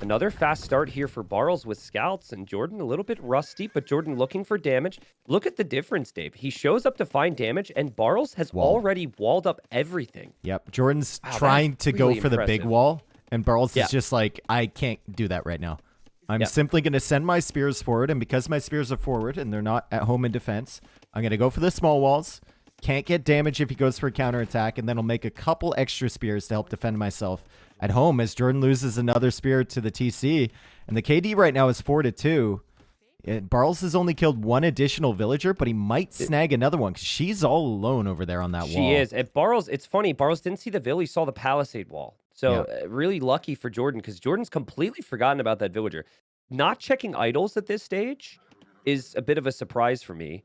another fast start here for Barles with scouts, and Jordan a little bit rusty, but Jordan looking for damage. Look at the difference, Dave. He shows up to find damage, and Barles has already walled up everything. Yep, Jordan's trying to go for the big wall, and Barles is just like, I can't do that right now. I'm simply going to send my spears forward, and because my spears are forward and they're not at home in defense, I'm going to go for the small walls. Can't get damage if he goes for a counterattack, and then I'll make a couple extra spears to help defend myself at home as Jordan loses another spear to the TC. And the KD right now is 4-2. Barles has only killed one additional villager, but he might snag another one because she's all alone over there on that wall. She is. And Barles, it's funny, Barles didn't see the Vill, he saw the palisade wall. So really lucky for Jordan because Jordan's completely forgotten about that villager. Not checking idols at this stage is a bit of a surprise for me.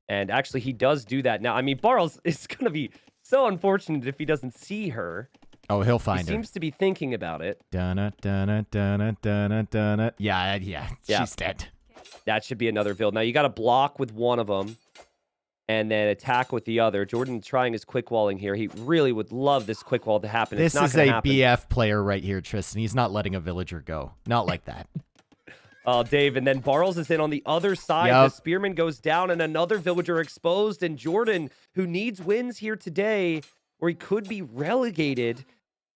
And actually, he does do that now. I mean, Barles is going to be so unfortunate if he doesn't see her. Oh, he'll find her. He seems to be thinking about it. Dunna, dunna, dunna, dunna, dunna. Yeah, she's dead. That should be another build. Now, you got to block with one of them and then attack with the other. Jordan trying his quick walling here. He really would love this quick wall to happen. This is a BF player right here, Tristan. He's not letting a villager go. Not like that. Oh, Dave, and then Barles is in on the other side. The spearman goes down, and another villager exposed. And Jordan, who needs wins here today, or he could be relegated,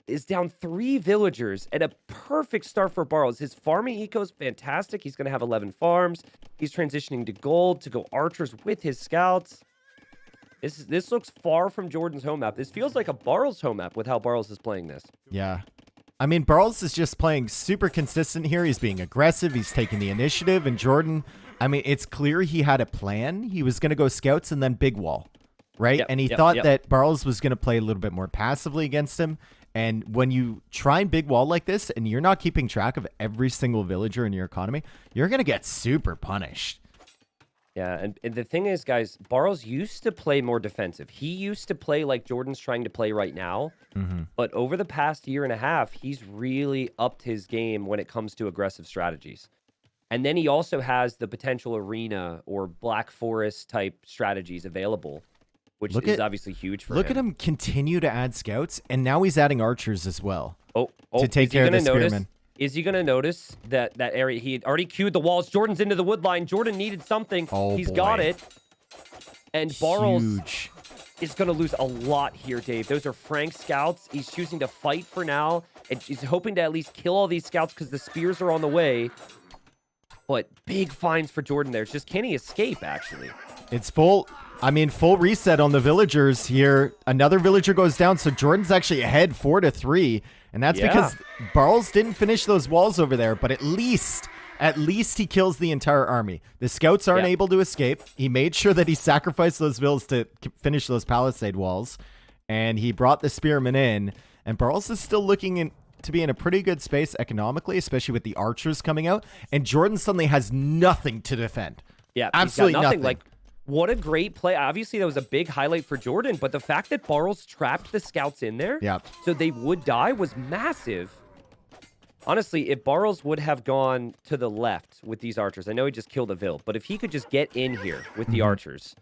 is down 3 villagers. And a perfect start for Barles. His farming eco is fantastic. He's going to have 11 farms. He's transitioning to gold to go archers with his scouts. This looks far from Jordan's home map. This feels like a Barles home map with how Barles is playing this. Yeah. I mean, Barles is just playing super consistent here. He's being aggressive. He's taking the initiative. And Jordan, I mean, it's clear he had a plan. He was going to go scouts and then big wall, right? And he thought that Barles was going to play a little bit more passively against him. And when you try and big wall like this and you're not keeping track of every single villager in your economy, you're going to get super punished. Yeah, and the thing is, guys, Barles used to play more defensive. He used to play like Jordan's trying to play right now. But over the past year and a half, he's really upped his game when it comes to aggressive strategies. And then he also has the potential arena or Black Forest type strategies available, which is obviously huge for him. Look at him continue to add scouts, and now he's adding archers as well. To take care of the spearmen. Is he going to notice that area? He had already queued the walls. Jordan's into the wood line. Jordan needed something. He's got it. And Barles is going to lose a lot here, Dave. Those are Frank scouts. He's choosing to fight for now. And he's hoping to at least kill all these scouts because the spears are on the way. But big finds for Jordan there. It's just, can he escape, actually? It's full reset on the villagers here. Another villager goes down, so Jordan's actually ahead 4-3. And that's because Barles didn't finish those walls over there, but at least he kills the entire army. The scouts aren't able to escape. He made sure that he sacrificed those vills to finish those palisade walls, and he brought the spearmen in. And Barles is still looking to be in a pretty good space economically, especially with the archers coming out. And Jordan suddenly has nothing to defend. Yeah, absolutely nothing. Like, what a great play. Obviously, that was a big highlight for Jordan, but the fact that Barles trapped the scouts in there so they would die was massive. Honestly, if Barles would have gone to the left with these archers, I know he just killed a Vill, but if he could just get in here with the archers,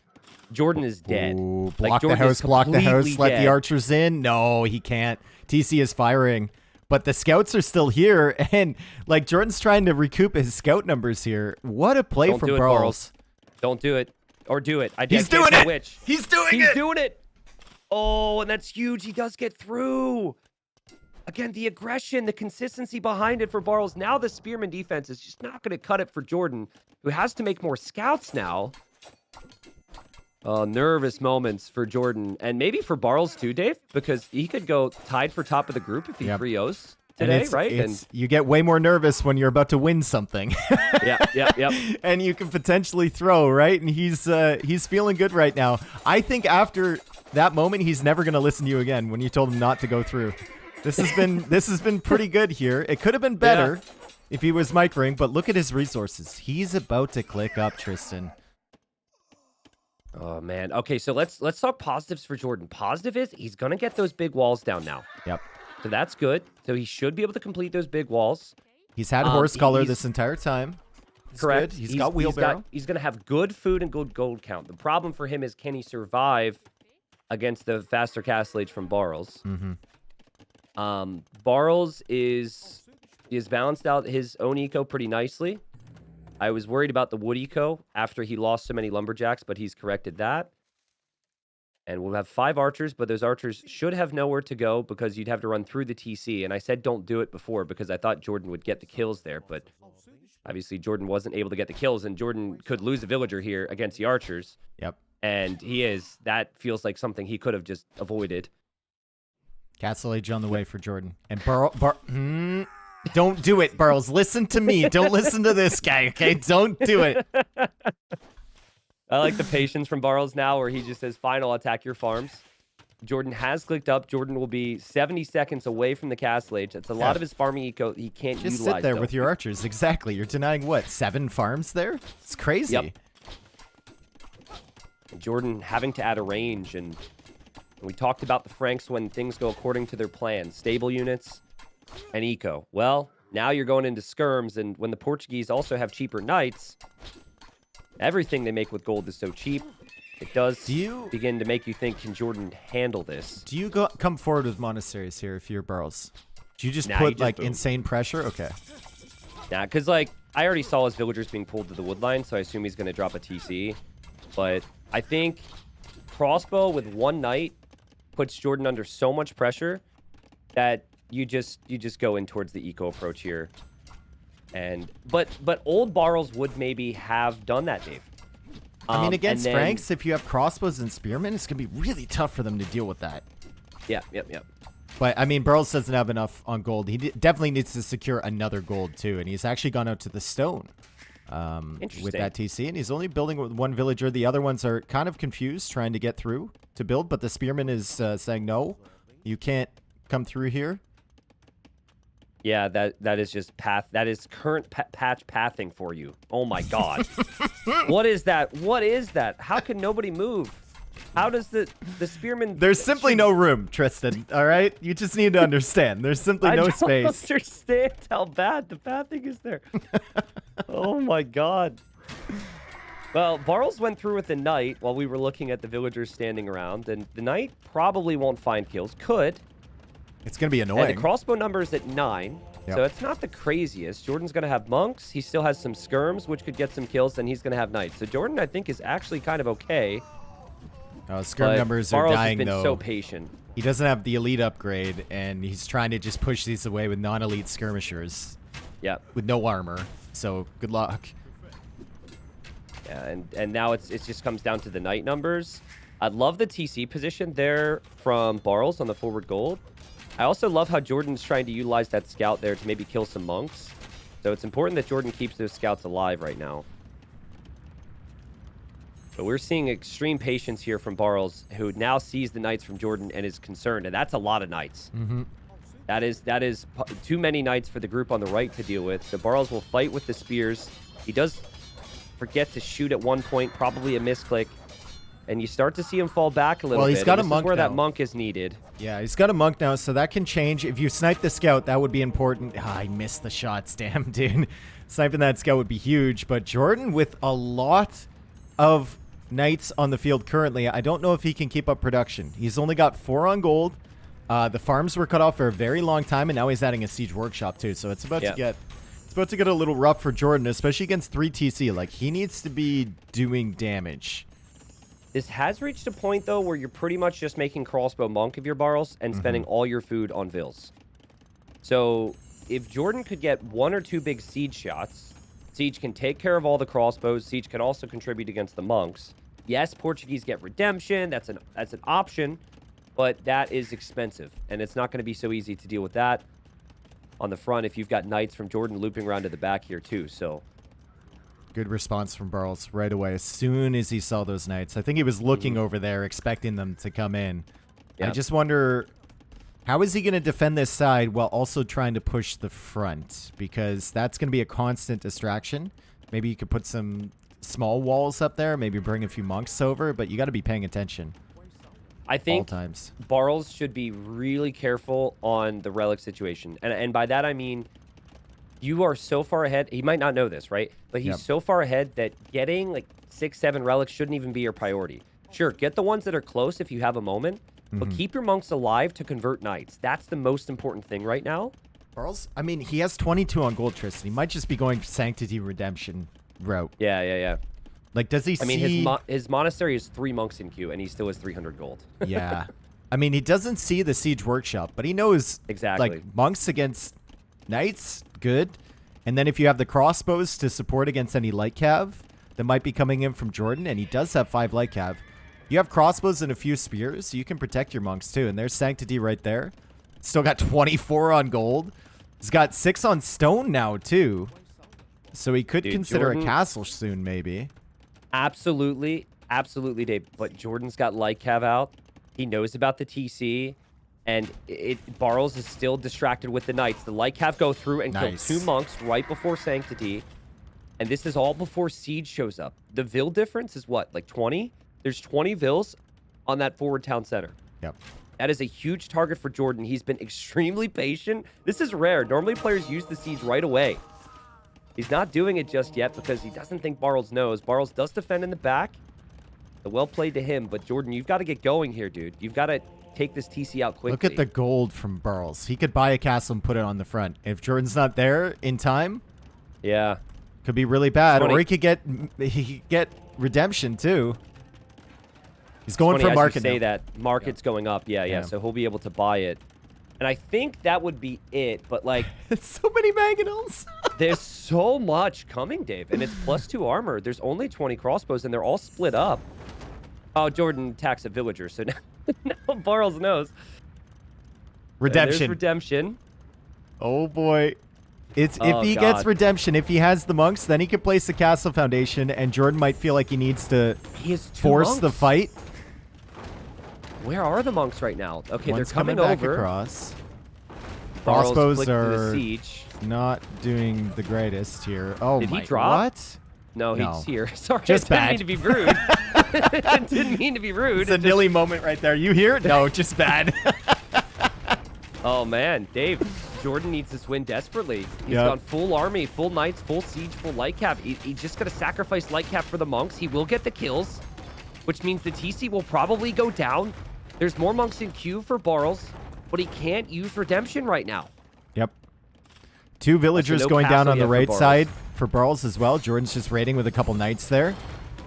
Jordan is dead. Ooh, block the house, let the archers in. No, he can't. TC is firing. But the scouts are still here, and like Jordan's trying to recoup his scout numbers here. What a play from Barles. Don't do it. Or do it. He's doing it. He's doing it. Oh, and that's huge. He does get through. Again, the aggression, the consistency behind it for Barles. Now the Spearman defense is just not going to cut it for Jordan, who has to make more scouts now. Nervous moments for Jordan, and maybe for Barles too, Dave, because he could go tied for top of the group if he 3-0s today, right? And you get way more nervous when you're about to win something. Yep. And you can potentially throw, right? And he's feeling good right now. I think after that moment, he's never going to listen to you again when you told him not to go through. This has been pretty good here. It could have been better if he was microing, but look at his resources. He's about to click up, Tristan. Oh man. Okay, so let's talk positives for Jordan. Positive is he's gonna get those big walls down now. Yep. So that's good. So he should be able to complete those big walls. He's had horse color this entire time. It's correct. Good. He's got wheelbarrow. He's gonna have good food and good gold count. The problem for him is can he survive against the faster castle age from Barles? Barles is balanced out his own eco pretty nicely. I was worried about the wood eco after he lost so many lumberjacks, but he's corrected that. And we'll have 5 archers, but those archers should have nowhere to go because you'd have to run through the TC. And I said don't do it before because I thought Jordan would get the kills there, but obviously Jordan wasn't able to get the kills, and Jordan could lose a villager here against the archers. Yep. And that feels like something he could have just avoided. Castle Age on the way for Jordan. And don't do it, Barles. Listen to me. Don't listen to this guy, okay? Don't do it. I like the patience from Barles now where he just says, fine, I'll attack your farms. Jordan has clicked up. Jordan will be 70 seconds away from the castle age. That's a lot of his farming eco he can't just utilize. Sit there with your archers. Exactly. You're denying, what, 7 farms there? It's crazy. Yep. Jordan having to add a range, and we talked about the Franks when things go according to their plan. Stable units and eco. Well, now you're going into skirms, and when the Portuguese also have cheaper knights, everything they make with gold is so cheap. It does begin to make you think, can Jordan handle this? Do you come forward with monasteries here if you're Barles? Do you just put like insane pressure? Okay. Nah, because like I already saw his villagers being pulled to the wood line, so I assume he's going to drop a TC. But I think crossbow with 1 knight puts Jordan under so much pressure that you just go in towards the eco approach here. And but old Barles would maybe have done that, Dave. I mean, against Franks, if you have crossbows and spearmen, it's gonna be really tough for them to deal with that. Yep. But I mean, Barles doesn't have enough on gold. He definitely needs to secure another gold too, and he's actually gone out to the stone with that TC, and he's only building with 1 villager. The other ones are kind of confused, trying to get through to build, but the spearman is saying no, you can't come through here. Yeah, that is just path. That is current patch pathing for you. Oh my god. What is that? What is that? How can nobody move? How does the spearman... There's simply no room, Tristan, all right? You just need to understand. There's simply no space. I don't understand how bad the pathing is there. Oh my god. Well, Barles went through with the knight while we were looking at the villagers standing around, and the knight probably won't find kills. Could. It's going to be annoying. And the crossbow number is at 9, so it's not the craziest. Jordan's going to have monks. He still has some skirms, which could get some kills, and he's going to have knights. So Jordan, I think, is actually kind of okay. Skirm numbers are dying, though. Barles has been so patient. He doesn't have the elite upgrade, and he's trying to just push these away with non-elite skirmishers. Yeah. With no armor, so good luck. Yeah, and now it just comes down to the knight numbers. I love the TC position there from Barles on the forward gold. I also love how Jordan's trying to utilize that scout there to maybe kill some monks. So it's important that Jordan keeps those scouts alive right now. But we're seeing extreme patience here from Barles, who now sees the knights from Jordan and is concerned. And that's a lot of knights. That is too many knights for the group on the right to deal with. So Barles will fight with the spears. He does forget to shoot at one point, probably a misclick. And you start to see him fall back a little bit. Well, he's got a monk monk where now. that monk is needed. Yeah, he's got a monk now, so that can change. If you snipe the scout, that would be important. I missed the shots, damn, dude. Sniping that scout would be huge. But Jordan, with a lot of knights on the field currently, I don't know if he can keep up production. He's only got 4 on gold. The farms were cut off for a very long time, and now he's adding a siege workshop too. So it's about to get a little rough for Jordan, especially against 3 TC. Like, he needs to be doing damage. This has reached a point, though, where you're pretty much just making crossbow monk of your Barles and spending all your food on Vills. So if Jordan could get 1 or 2 big siege shots, Siege can take care of all the crossbows. Siege can also contribute against the monks. Yes, Portuguese get redemption. That's an option, but that is expensive, and it's not going to be so easy to deal with that on the front if you've got knights from Jordan looping around to the back here too. So good response from Barles right away as soon as he saw those knights. I think he was looking over there, expecting them to come in. yeah. I just wonder, how is he going to defend this side while also trying to push the front? Because that's going to be a constant distraction. Maybe you could put some small walls up there, maybe bring a few monks over, but you got to be paying attention. I think all times. Barles should be really careful on the relic situation. And by that, I mean, you are so far ahead. He might not know this, right? But he's so far ahead that getting like 6, 7 relics shouldn't even be your priority. Sure, get the ones that are close if you have a moment, but keep your monks alive to convert knights. That's the most important thing right now. Barles, I mean, he has 22 on gold, Tristan. He might just be going Sanctity Redemption route. Yeah. Like, does he see... I mean, his monastery is 3 monks in queue, and he still has 300 gold. Yeah. I mean, he doesn't see the Siege Workshop, but he knows... Exactly. Like, monks against knights, good. And then if you have the crossbows to support against any light cav that might be coming in from Jordan, and he does have 5 light cav, you have crossbows and a few spears, so you can protect your monks, too. And there's Sanctity right there. Still got 24 on gold. He's got 6 on stone now, too. So he could consider Jordan... a castle soon, maybe. Absolutely, Dave. But Jordan's got light cav out. He knows about the TC, and Barles is still distracted with the knights. The light cav go through and kill 2 monks right before Sanctity, and this is all before Siege shows up. The Vil difference is what, like 20? There's 20 Vils on that forward town center. Yep. That is a huge target for Jordan. He's been extremely patient. This is rare. Normally players use the Siege right away. He's not doing it just yet because he doesn't think Barles knows. Barles does defend in the back. So well played to him. But Jordan, you've got to get going here, dude. You've got to take this TC out quickly. Look at the gold from Barles. He could buy a castle and put it on the front. If Jordan's not there in time, yeah, could be really bad. Or he could get redemption too. He's going for market now. Say that market's going up. Yeah. So he'll be able to buy it. And I think that would be it, but like... It's so many mangonels. There's so much coming, Dave, and it's +2 armor. There's only 20 crossbows, and they're all split up. Oh, Jordan attacks a villager, so now Barles knows. Redemption. There's redemption. Oh, boy. If he gets redemption, if he has the monks, then he can place the castle foundation, and Jordan might feel like he needs to force the fight. Where are the monks right now? Okay, One's they're coming back over. Across. Barles Crossbows are the siege. Not doing the greatest here. Oh, Did my... he drop? What? No, he's here. Sorry, just I didn't mean to be rude. I didn't mean to be rude. It's a Nilly moment right there. You hear? No, just bad. Oh, man. Dave, Jordan needs this win desperately. He's gone full army, full knights, full siege, full light cap. He's just going to sacrifice light cap for the monks. He will get the kills, which means the TC will probably go down. There's more monks in queue for Barles, but he can't use redemption right now. Yep. 2 villagers going down on the right side for Barles as well. Jordan's just raiding with a couple knights there.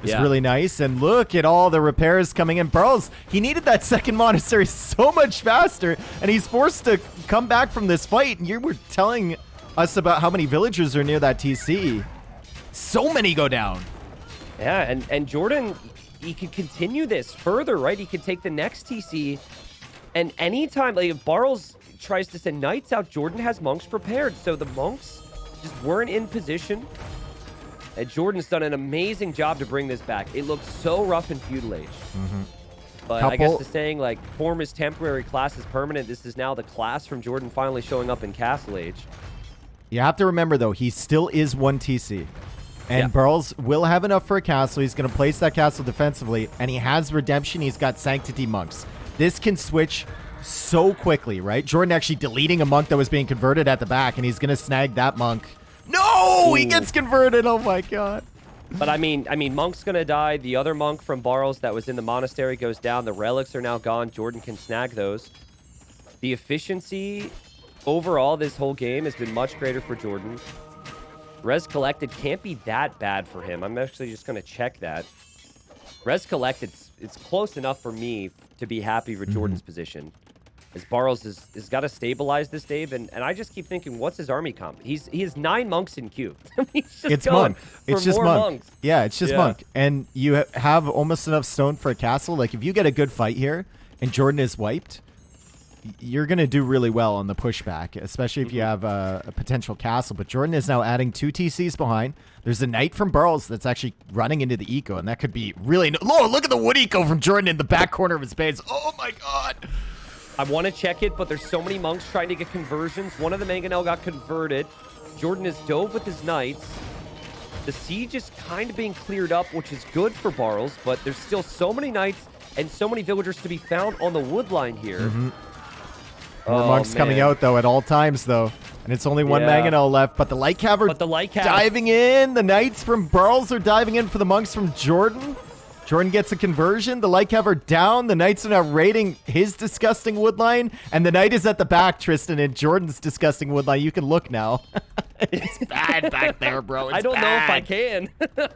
It's really nice. And look at all the repairs coming in. Barles, he needed that second monastery so much faster, and he's forced to come back from this fight. And you were telling us about how many villagers are near that TC. So many go down. Yeah, and Jordan... he could continue this further, right? He could take the next TC, and anytime, like, if Barles tries to send knights out, Jordan has monks prepared, so the monks just weren't in position, and Jordan's done an amazing job to bring this back. It looked so rough in Feudal Age. But I guess the saying, like, form is temporary, class is permanent, this is now the class from Jordan finally showing up in Castle Age. You have to remember, though, he still is 1 TC. And Barles will have enough for a castle. He's going to place that castle defensively. And he has redemption. He's got Sanctity monks. This can switch so quickly, right? Jordan actually deleting a monk that was being converted at the back. And he's going to snag that monk. No! Ooh. He gets converted. Oh, my God. But, I mean, monk's going to die. The other monk from Barles that was in the monastery goes down. The relics are now gone. Jordan can snag those. The efficiency overall this whole game has been much greater for Jordan. Res collected can't be that bad for him. I'm actually just going to check that. Res collected, it's close enough for me to be happy with Jordan's position. As Barles is got to stabilize this, Dave, and I just keep thinking, what's his army comp? He has 9 monks in queue. He's just It's going monk. for It's just more monk. monks. Yeah, it's just Yeah. monk. And you have almost enough stone for a castle. Like, if you get a good fight here and Jordan is wiped, you're going to do really well on the pushback, especially if you have a potential castle. But Jordan is now adding 2 TCs behind. There's a knight from Barles that's actually running into the eco, and that could be really... Oh, look at the wood eco from Jordan in the back corner of his base. Oh, my God. I want to check it, but there's so many monks trying to get conversions. One of the mangonel got converted. Jordan is dove with his knights. The siege is kind of being cleared up, which is good for Barles, but there's still so many knights and so many villagers to be found on the wood line here. More monks coming out, though, at all times, though. And it's only one mangonel left, but the light cav are diving in. The knights from Barles are diving in for the monks from Jordan. Jordan gets a conversion. The light cav are down. The knights are now raiding his disgusting wood line. And the knight is at the back, Tristan, in Jordan's disgusting wood line. You can look now. It's bad back there, bro. It's I don't bad. know if I can.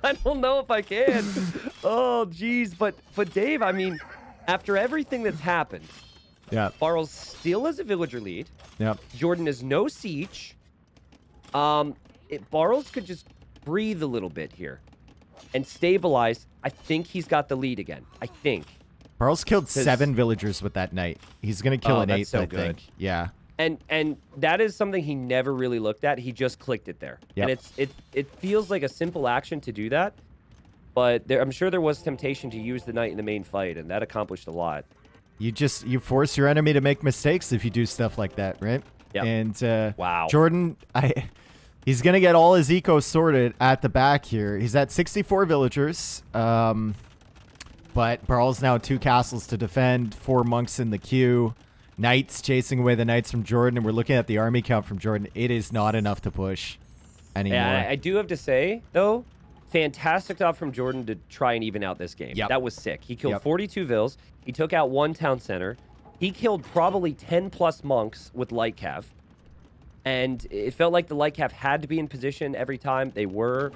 I don't know if I can. Oh, geez. But Dave, I mean, after everything that's happened, Yeah. Barles still has a villager lead. Yep. Jordan has no siege. Barles could just breathe a little bit here and stabilize. I think he's got the lead again. I think. Barles killed 7 villagers with that knight. He's going to kill an 8th, I think. Yeah. And that is something he never really looked at. He just clicked it there. Yep. And it feels like a simple action to do that. But I'm sure there was temptation to use the knight in the main fight, and that accomplished a lot. You force your enemy to make mistakes if you do stuff like that, right? Yep. And wow. Jordan, he's going to get all his eco sorted at the back here. He's at 64 villagers. But Barles now 2 castles to defend, 4 monks in the queue. Knights chasing away the knights from Jordan, and we're looking at the army count from Jordan. It is not enough to push anymore. Yeah, I do have to say, though, fantastic job from Jordan to try and even out this game. Yep. That was sick. He killed 42 vills. He took out 1 town center. He killed probably 10+ monks with light cav. And it felt like the light cav had to be in position every time. They were.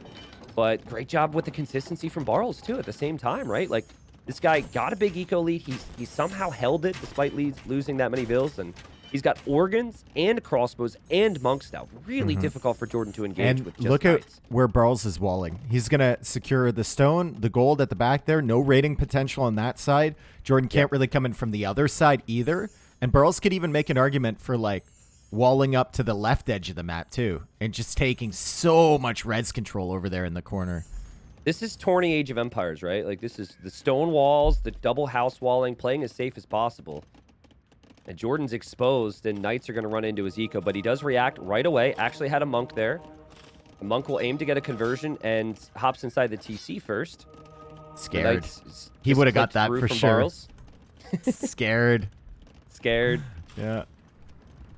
But great job with the consistency from Barles, too, at the same time, right? Like, this guy got a big eco lead. He somehow held it despite losing that many vills. And he's got organs and crossbows and monk stout. Really difficult for Jordan to engage and with just look knights. at where Barles is walling. He's going to secure the stone, the gold at the back there. No raiding potential on that side. Jordan can't really come in from the other side either. And Barles could even make an argument for, like, walling up to the left edge of the map, too. And just taking so much res control over there in the corner. This is Tourney Age of Empires, right? Like, this is the stone walls, the double house walling, playing as safe as possible. And Jordan's exposed, and knights are going to run into his eco, but he does react right away. Actually had a monk there. The monk will aim to get a conversion and hops inside the TC first. Scared. He would have got that for sure. Scared. Scared. Yeah.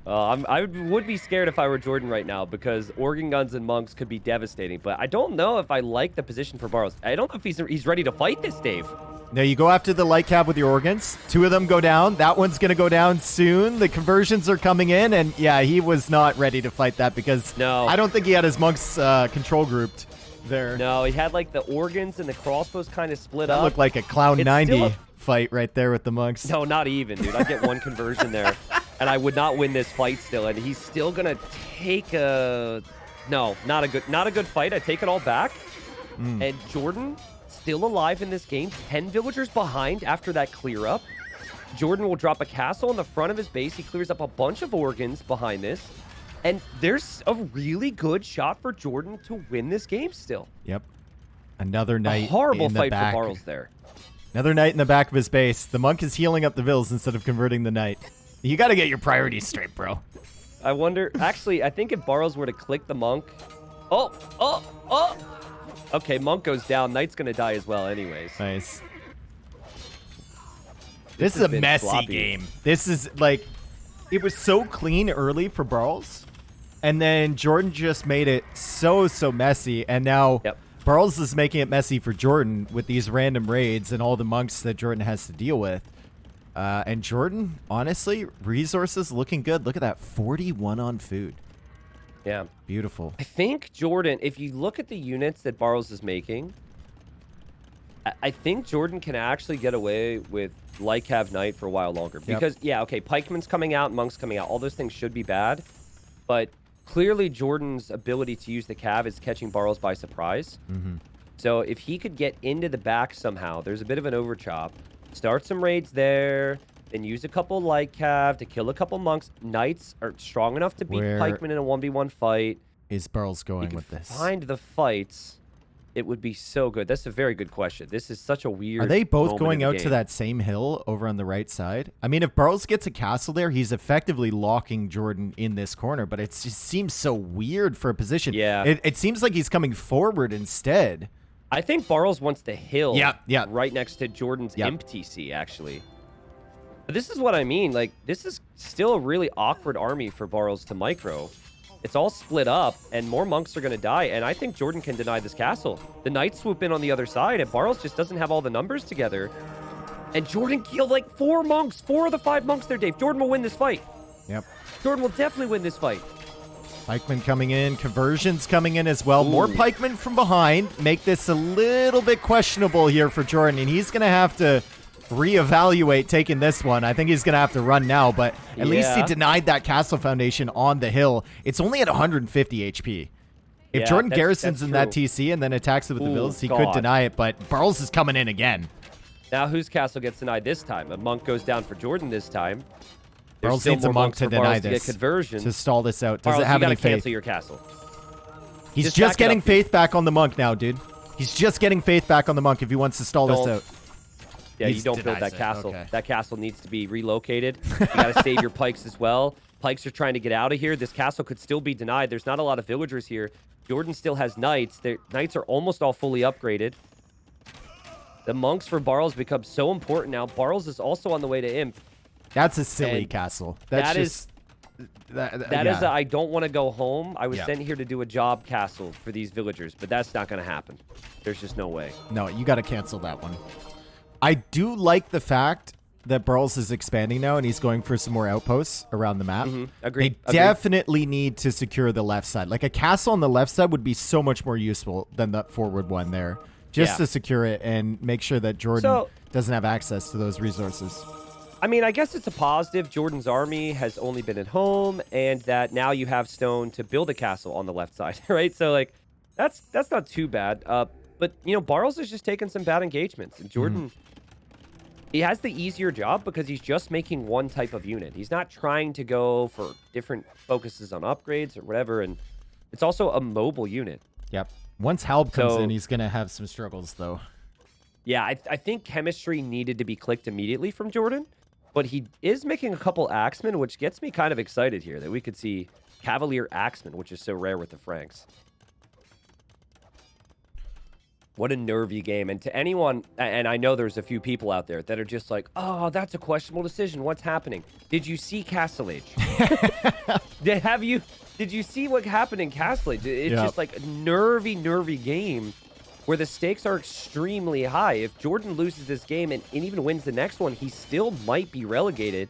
I would be scared if I were Jordan right now, because organ guns and monks could be devastating. But I don't know if I like the position for Barles. I don't know if he's ready to fight this, Dave. Now you go after the light cav with your organs. 2 of them go down. That one's going to go down soon. The conversions are coming in. And yeah, he was not ready to fight that because I don't think he had his monks control grouped there. No, he had like the organs and the crossbows kind of split up. Looked like a Clown 90 fight right there with the monks. No, not even, dude. I get 1 conversion there. And I would not win this fight still. And he's still going to take a... No, not a good fight. I take it all back. And Jordan... still alive in this game, 10 villagers behind after that clear up. Jordan will drop a castle in the front of his base. He clears up a bunch of organs behind this. And there's a really good shot for Jordan to win this game still. Yep. Another knight. A horrible in the fight back. for Barles there. Another knight in the back of his base. The monk is healing up the vills instead of converting the knight. You got to get your priorities straight, bro. I wonder... Actually, I think if Barles were to click the monk... Oh! Okay, monk goes down. Knight's going to die as well anyways. Nice. This is a messy game. This is, like... It was so clean early for Barles. And then Jordan just made it so messy. And now Barles is making it messy for Jordan with these random raids and all the monks that Jordan has to deal with. And Jordan, honestly, resources looking good. Look at that. 41 on food. Yeah. Beautiful. I think Jordan, if you look at the units that Barles is making, I think Jordan can actually get away with Light Cav Knight for a while longer. Because, yeah, okay, Pikeman's coming out, Monk's coming out. All those things should be bad. But clearly Jordan's ability to use the Cav is catching Barles by surprise. So if he could get into the back somehow, there's a bit of an overchop. Start some raids there, then use a couple Light Cav to kill a couple Monks. Knights are strong enough to beat Pikeman in a 1v1 fight. Is Barles going with this? Find the fights. It would be so good. That's a very good question. This is such a weird. Are they both going out to that same hill over on the right side? I mean, if Barles gets a castle there, he's effectively locking Jordan in this corner, but it just seems so weird for a position. Yeah. It seems like he's coming forward instead. I think Barles wants the hill yeah. right next to Jordan's empty C, actually. But this is what I mean. Like, this is still a really awkward army for Barles to micro. It's all split up, and more Monks are going to die, and I think Jordan can deny this castle. The Knights swoop in on the other side, and Barles just doesn't have all the numbers together. And Jordan killed like 4 Monks, 4 of the 5 Monks there, Dave. Jordan will win this fight. Yep. Jordan will definitely win this fight. Pikeman coming in, conversions coming in as well. Ooh. More Pikeman from behind. Make this a little bit questionable here for Jordan, and he's going to have to reevaluate taking this one. I think he's going to have to run now, but at least he denied that castle foundation on the hill. It's only at 150 HP. If Jordan garrisons in that TC and then attacks it with the villas, he could deny it, but Barles is coming in again. Now whose castle gets denied this time? A Monk goes down for Jordan this time. Barles needs a Monk to deny this, conversion. to stall this out. Does Barles, it have any faith? Cancel your castle. He's just getting faith back on the Monk now, dude. He's just getting faith back on the Monk if he wants to stall this out. Yeah, you don't build that castle. Okay. That castle needs to be relocated. You got to save your Pikes as well. Pikes are trying to get out of here. This castle could still be denied. There's not a lot of villagers here. Jordan still has Knights. Their Knights are almost all fully upgraded. The Monks for Barles become so important now. Barles is also on the way to Imp. That's a silly castle. That is a I don't want to go home. I was sent here to do a job castle for these villagers, but that's not going to happen. There's just no way. No, you got to cancel that one. I do like the fact that Barles is expanding now and he's going for some more outposts around the map. Agreed. They definitely need to secure the left side. Like a castle on the left side would be so much more useful than that forward one there. Just to secure it and make sure that Jordan doesn't have access to those resources. I mean, I guess it's a positive. Jordan's army has only been at home and that now you have stone to build a castle on the left side, right? So, like, that's not too bad. But, you know, Barles is just taking some bad engagements. And Jordan... He has the easier job because he's just making one type of unit. He's not trying to go for different focuses on upgrades or whatever. And it's also a mobile unit. Yep. Once Halb comes in, he's going to have some struggles, though. Yeah, I think chemistry needed to be clicked immediately from Jordan. But he is making a couple Axemen, which gets me kind of excited here that we could see Cavalier Axemen, which is so rare with the Franks. What a nervy game. And to anyone, and I know there's a few people out there that are just like, oh, that's a questionable decision. What's happening? Did you see Castle Age? Did you see what happened in Castle Age? It's just like a nervy game where the stakes are extremely high. If Jordan loses this game and even wins the next one, he still might be relegated.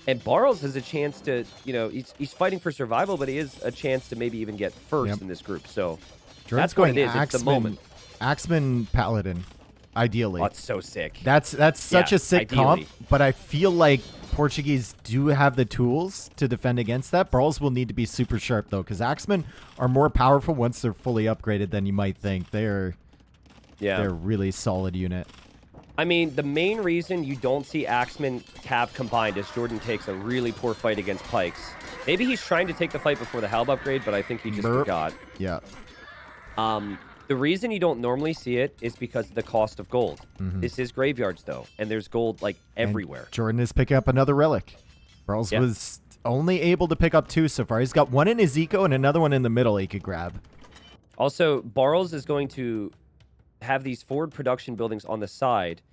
And Barles has a chance to, you know, he's fighting for survival, but he has a chance to maybe even get first in this group. So Jordan's that's what it is. It's the moment. Axeman Paladin, ideally. Oh, that's so sick. That's such a sick comp, but I feel like Portuguese do have the tools to defend against that. Barles will need to be super sharp, though, because Axemen are more powerful once they're fully upgraded than you might think. They're a really solid unit. I mean, the main reason you don't see Axeman Cav combined is Jordan takes a really poor fight against Pikes. Maybe he's trying to take the fight before the Halb upgrade, but I think he just forgot. Yeah. The reason you don't normally see it is because of the cost of gold. This is graveyards, though, and there's gold, like, everywhere. And Jordan is picking up another relic. Barles was only able to pick up 2 so far. He's got one in his eco and another one in the middle he could grab. Also, Barles is going to have these forward production buildings on the side,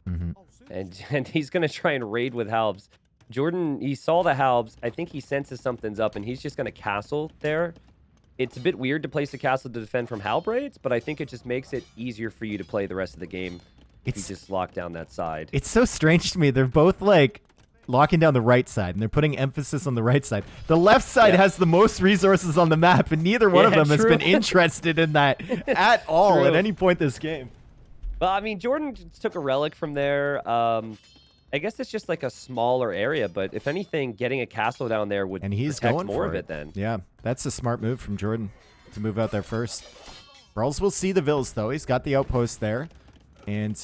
and he's going to try and raid with Halbs. Jordan, he saw the Halbs. I think he senses something's up, and he's just going to castle there. It's a bit weird to place a castle to defend from Halb raids, but I think it just makes it easier for you to play the rest of the game if you just lock down that side. It's so strange to me. They're both, like, locking down the right side, and they're putting emphasis on the right side. The left side has the most resources on the map, and neither one of them has been interested in that at all at any point this game. Well, I mean, Jordan just took a relic from there. I guess it's just like a smaller area, but if anything, getting a castle down there would And he's protect going more for of it. it then. Yeah, that's a smart move from Jordan to move out there first. Barles will see the Vills, though. He's got the outpost there. And,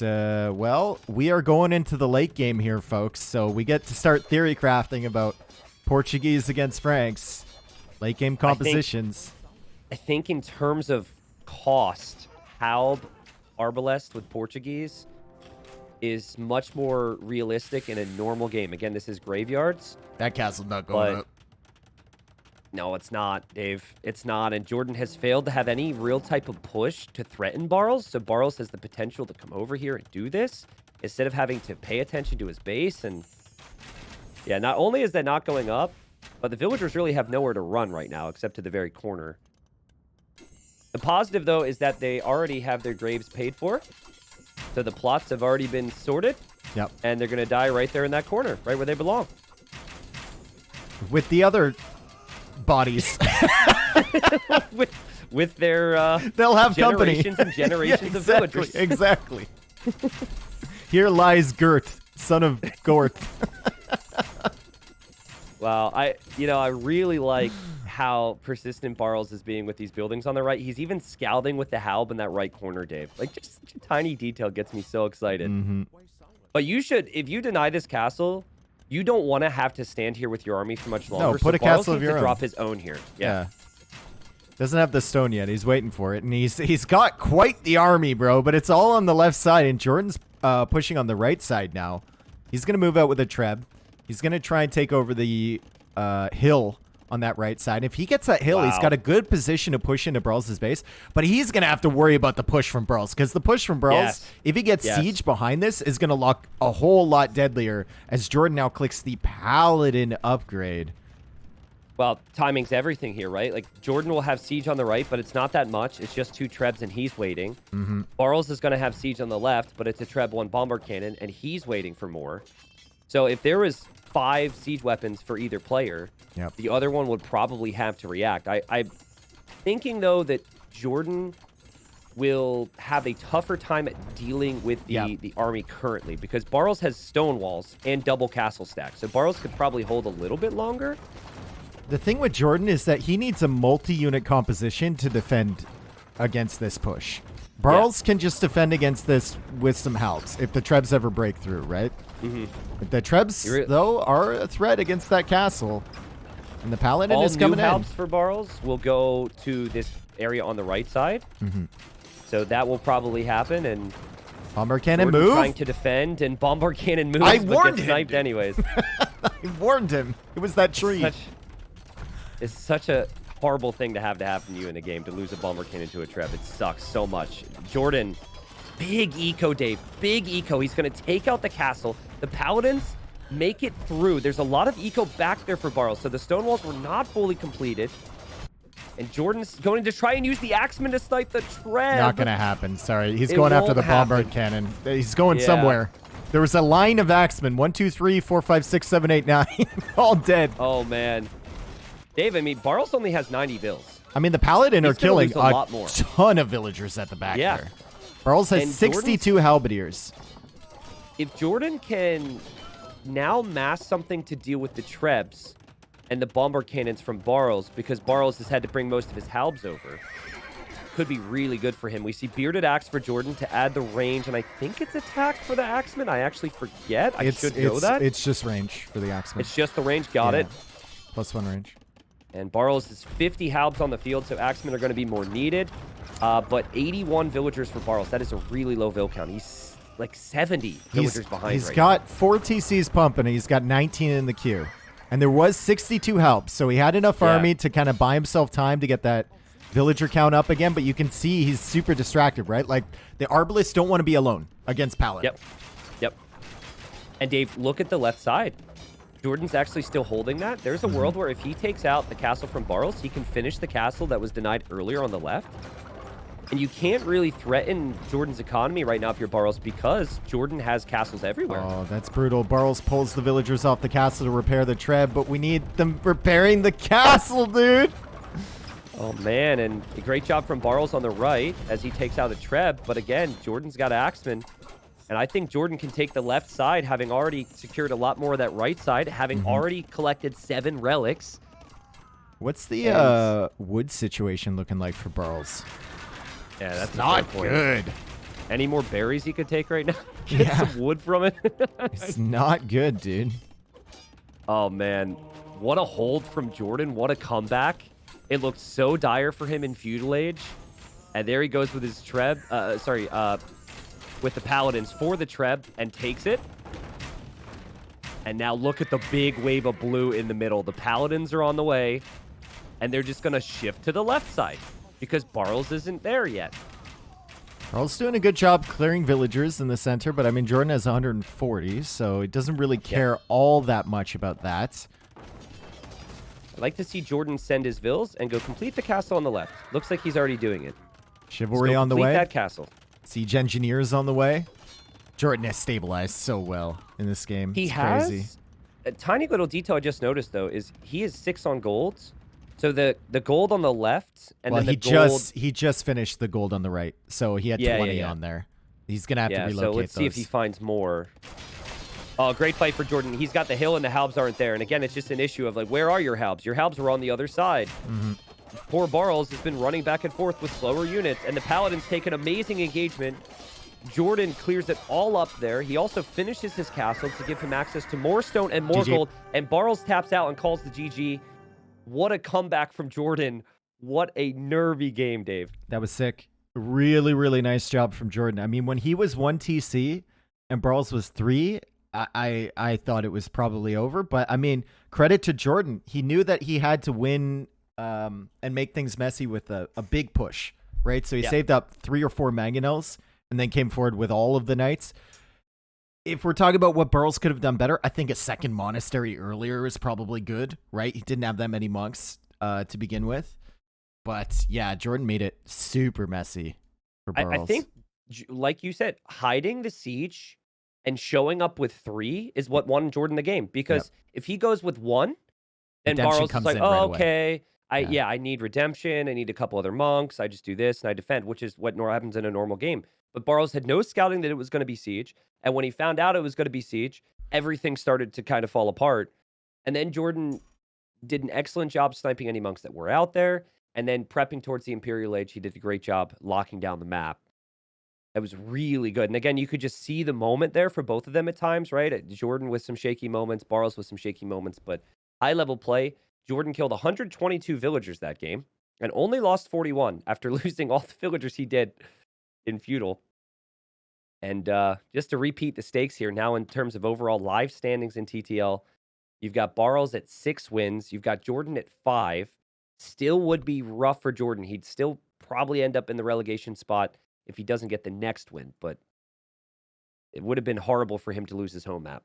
well, we are going into the late game here, folks. So we get to start theory crafting about Portuguese against Franks. Late game compositions. I think in terms of cost, Halb Arbalest with Portuguese is much more realistic in a normal game. Again, this is graveyards. That castle's not going up. No, it's not, Dave. It's not. And Jordan has failed to have any real type of push to threaten Barles. So Barles has the potential to come over here and do this instead of having to pay attention to his base. And yeah, not only is that not going up, but the villagers really have nowhere to run right now except to the very corner. The positive, though, is that they already have their graves paid for. So the plots have already been sorted. Yep. And they're going to die right there in that corner, right where they belong. With the other bodies. with their they'll have generations company. and generations Yeah, of villagers. Exactly. Here lies Gert, son of Gort. Wow, I really like how persistent Barles is being with these buildings on the right. He's even scouting with the Halb in that right corner, Dave. Like, just such a tiny detail gets me so excited. Mm-hmm. But you should, if you deny this castle, you don't want to have to stand here with your army for much longer. No, put so a Barles castle of needs your to own. drop his own here. Yeah. Doesn't have the stone yet. He's waiting for it, and he's got quite the army, bro. But it's all on the left side, and Jordan's pushing on the right side now. He's gonna move out with a Treb. He's gonna try and take over the hill on that right side. If he gets that hill, he's got a good position to push into Barles' base. But he's gonna have to worry about the push from Barles, because the push from Barles, if he gets siege behind this, is gonna look a whole lot deadlier. As Jordan now clicks the Paladin upgrade. Well, timing's everything here, right? Like, Jordan will have siege on the right, but it's not that much. It's just 2 Trebs, and he's waiting. Mm-hmm. Barles is going to have siege on the left, but it's a Treb 1 bombard cannon, and he's waiting for more. So if there was 5 siege weapons for either player, the other one would probably have to react. I'm thinking, though, that Jordan will have a tougher time at dealing with the army currently, because Barles has stone walls and double castle stacks. So Barles could probably hold a little bit longer. The thing with Jordan is that he needs a multi-unit composition to defend against this push. Barles can just defend against this with some helps if the Trebs ever break through, right? Mm-hmm. The Trebs, though, are a threat against that castle. And the Paladin is coming in. All new helps for Barles will go to this area on the right side. Mm-hmm. So that will probably happen, and Bombard Cannon Jordan move. trying to defend, and Bombard Cannon moves, I but warned gets him, sniped anyways. I warned him. It was that tree. It's such a horrible thing to have to happen to you in a game, to lose a Bombard Cannon to a Treb. It sucks so much. Jordan, big eco, Dave. Big eco. He's going to take out the castle. The Paladins make it through. There's a lot of eco back there for Barles, so the stone walls were not fully completed. And Jordan's going to try and use the Axeman to snipe the Treb. Not going to happen. Sorry. He's going after the Bombard Cannon. He's going Yeah. somewhere. There was a line of Axemen. 1, 2, 3, 4, 5, 6, 7, 8, 9. All dead. Oh, man. Dave, I mean, Barles only has 90 vills. I mean, the Paladin are killing a lot more. ton of villagers at the back there. Barles has And 62 halberdiers. If Jordan can now mass something to deal with the Trebs and the bombard cannons from Barles, because Barles has had to bring most of his halbs over, could be really good for him. We see Bearded Axe for Jordan to add the range, and I think it's attack for the Axeman. I actually forget. I should know that. It's just range for the Axeman. It's just the range. Got it. +1 range. And Barles is 50 halbs on the field, so Axemen are going to be more needed. But 81 villagers for Barles. That is a really low vill count. He's like 70 villagers behind. He's got 4 TCs pumping. He's got 19 in the queue. And there was 62 helps, so he had enough army to kind of buy himself time to get that villager count up again. But you can see he's super distracted, right? Like, the Arbalists don't want to be alone against Paladin. Yep. And Dave, look at the left side. Jordan's actually still holding that. There's a world where if he takes out the castle from Barles, he can finish the castle that was denied earlier on the left. And you can't really threaten Jordan's economy right now if you're Barles, because Jordan has castles everywhere. Oh, that's brutal. Barles pulls the villagers off the castle to repair the Treb, but we need them repairing the castle, dude. Oh, man, and a great job from Barles on the right as he takes out a Treb. But again, Jordan's got Axeman. And I think Jordan can take the left side, having already secured a lot more of that right side, having already collected 7 relics. What's And the wood situation looking like for Barles? yeah, that's It's a not fair point. good. Any more berries he could take right now? Get Yeah. some wood from it. It's not good, dude. Oh, man. What a hold from Jordan. What a comeback. It looked so dire for him in Feudal Age. And there he goes with his Treb. With the Paladins for the Treb and takes it. And now look at the big wave of blue in the middle. The Paladins are on the way. And they're just going to shift to the left side because Barles isn't there yet. Barles doing a good job clearing villagers in the center, but I mean, Jordan has 140, so he doesn't really care all that much about that. I'd like to see Jordan send his vills and go complete the castle on the left. Looks like he's already doing it. Chivalry on the way. That castle. Siege Engineers on the way. Jordan has stabilized so well in this game. He it's has. Crazy. A tiny little detail I just noticed, though, is he is 6 on golds. So the gold on the left, and then the gold... he just finished the gold on the right, so he had 20 on there. He's gonna have to relocate so let's see if he finds more. Oh, great fight for Jordan. He's got the hill, and the halbs aren't there. And again, it's just an issue of like, where are your halbs? Your halbs were on the other side. Poor Barles has been running back and forth with slower units, and the Paladins take an amazing engagement. Jordan clears it all up there. He also finishes his castle to give him access to more stone and more gold. And Barles taps out and calls the GG. What a comeback from Jordan. What a nervy game, Dave. That was sick. Really, really nice job from Jordan. I mean, when he was 1 TC and Barles was 3, I thought it was probably over. But, I mean, credit to Jordan. He knew that he had to win and make things messy with a big push, right? So he saved up 3 or 4 mangonels and then came forward with all of the knights. If we're talking about what Barles could have done better, I think a second monastery earlier is probably good, right? He didn't have that many monks to begin with. But, yeah, Jordan made it super messy for Barles. I think, like you said, hiding the siege and showing up with 3 is what won Jordan the game. Because if he goes with 1, then Barles is like, oh, okay. I need redemption. I need a couple other monks. I just do this and I defend, which is what happens in a normal game. But Barles had no scouting that it was going to be siege. And when he found out it was going to be siege, everything started to kind of fall apart. And then Jordan did an excellent job sniping any monks that were out there. And then prepping towards the Imperial Age, he did a great job locking down the map. That was really good. And again, you could just see the moment there for both of them at times, right? Jordan with some shaky moments, Barles with some shaky moments. But high-level play, Jordan killed 122 villagers that game and only lost 41 after losing all the villagers he did in Feudal. And just to repeat the stakes here, now in terms of overall live standings in TTL, you've got Barles at 6 wins. You've got Jordan at 5. Still would be rough for Jordan. He'd still probably end up in the relegation spot if he doesn't get the next win. But it would have been horrible for him to lose his home map.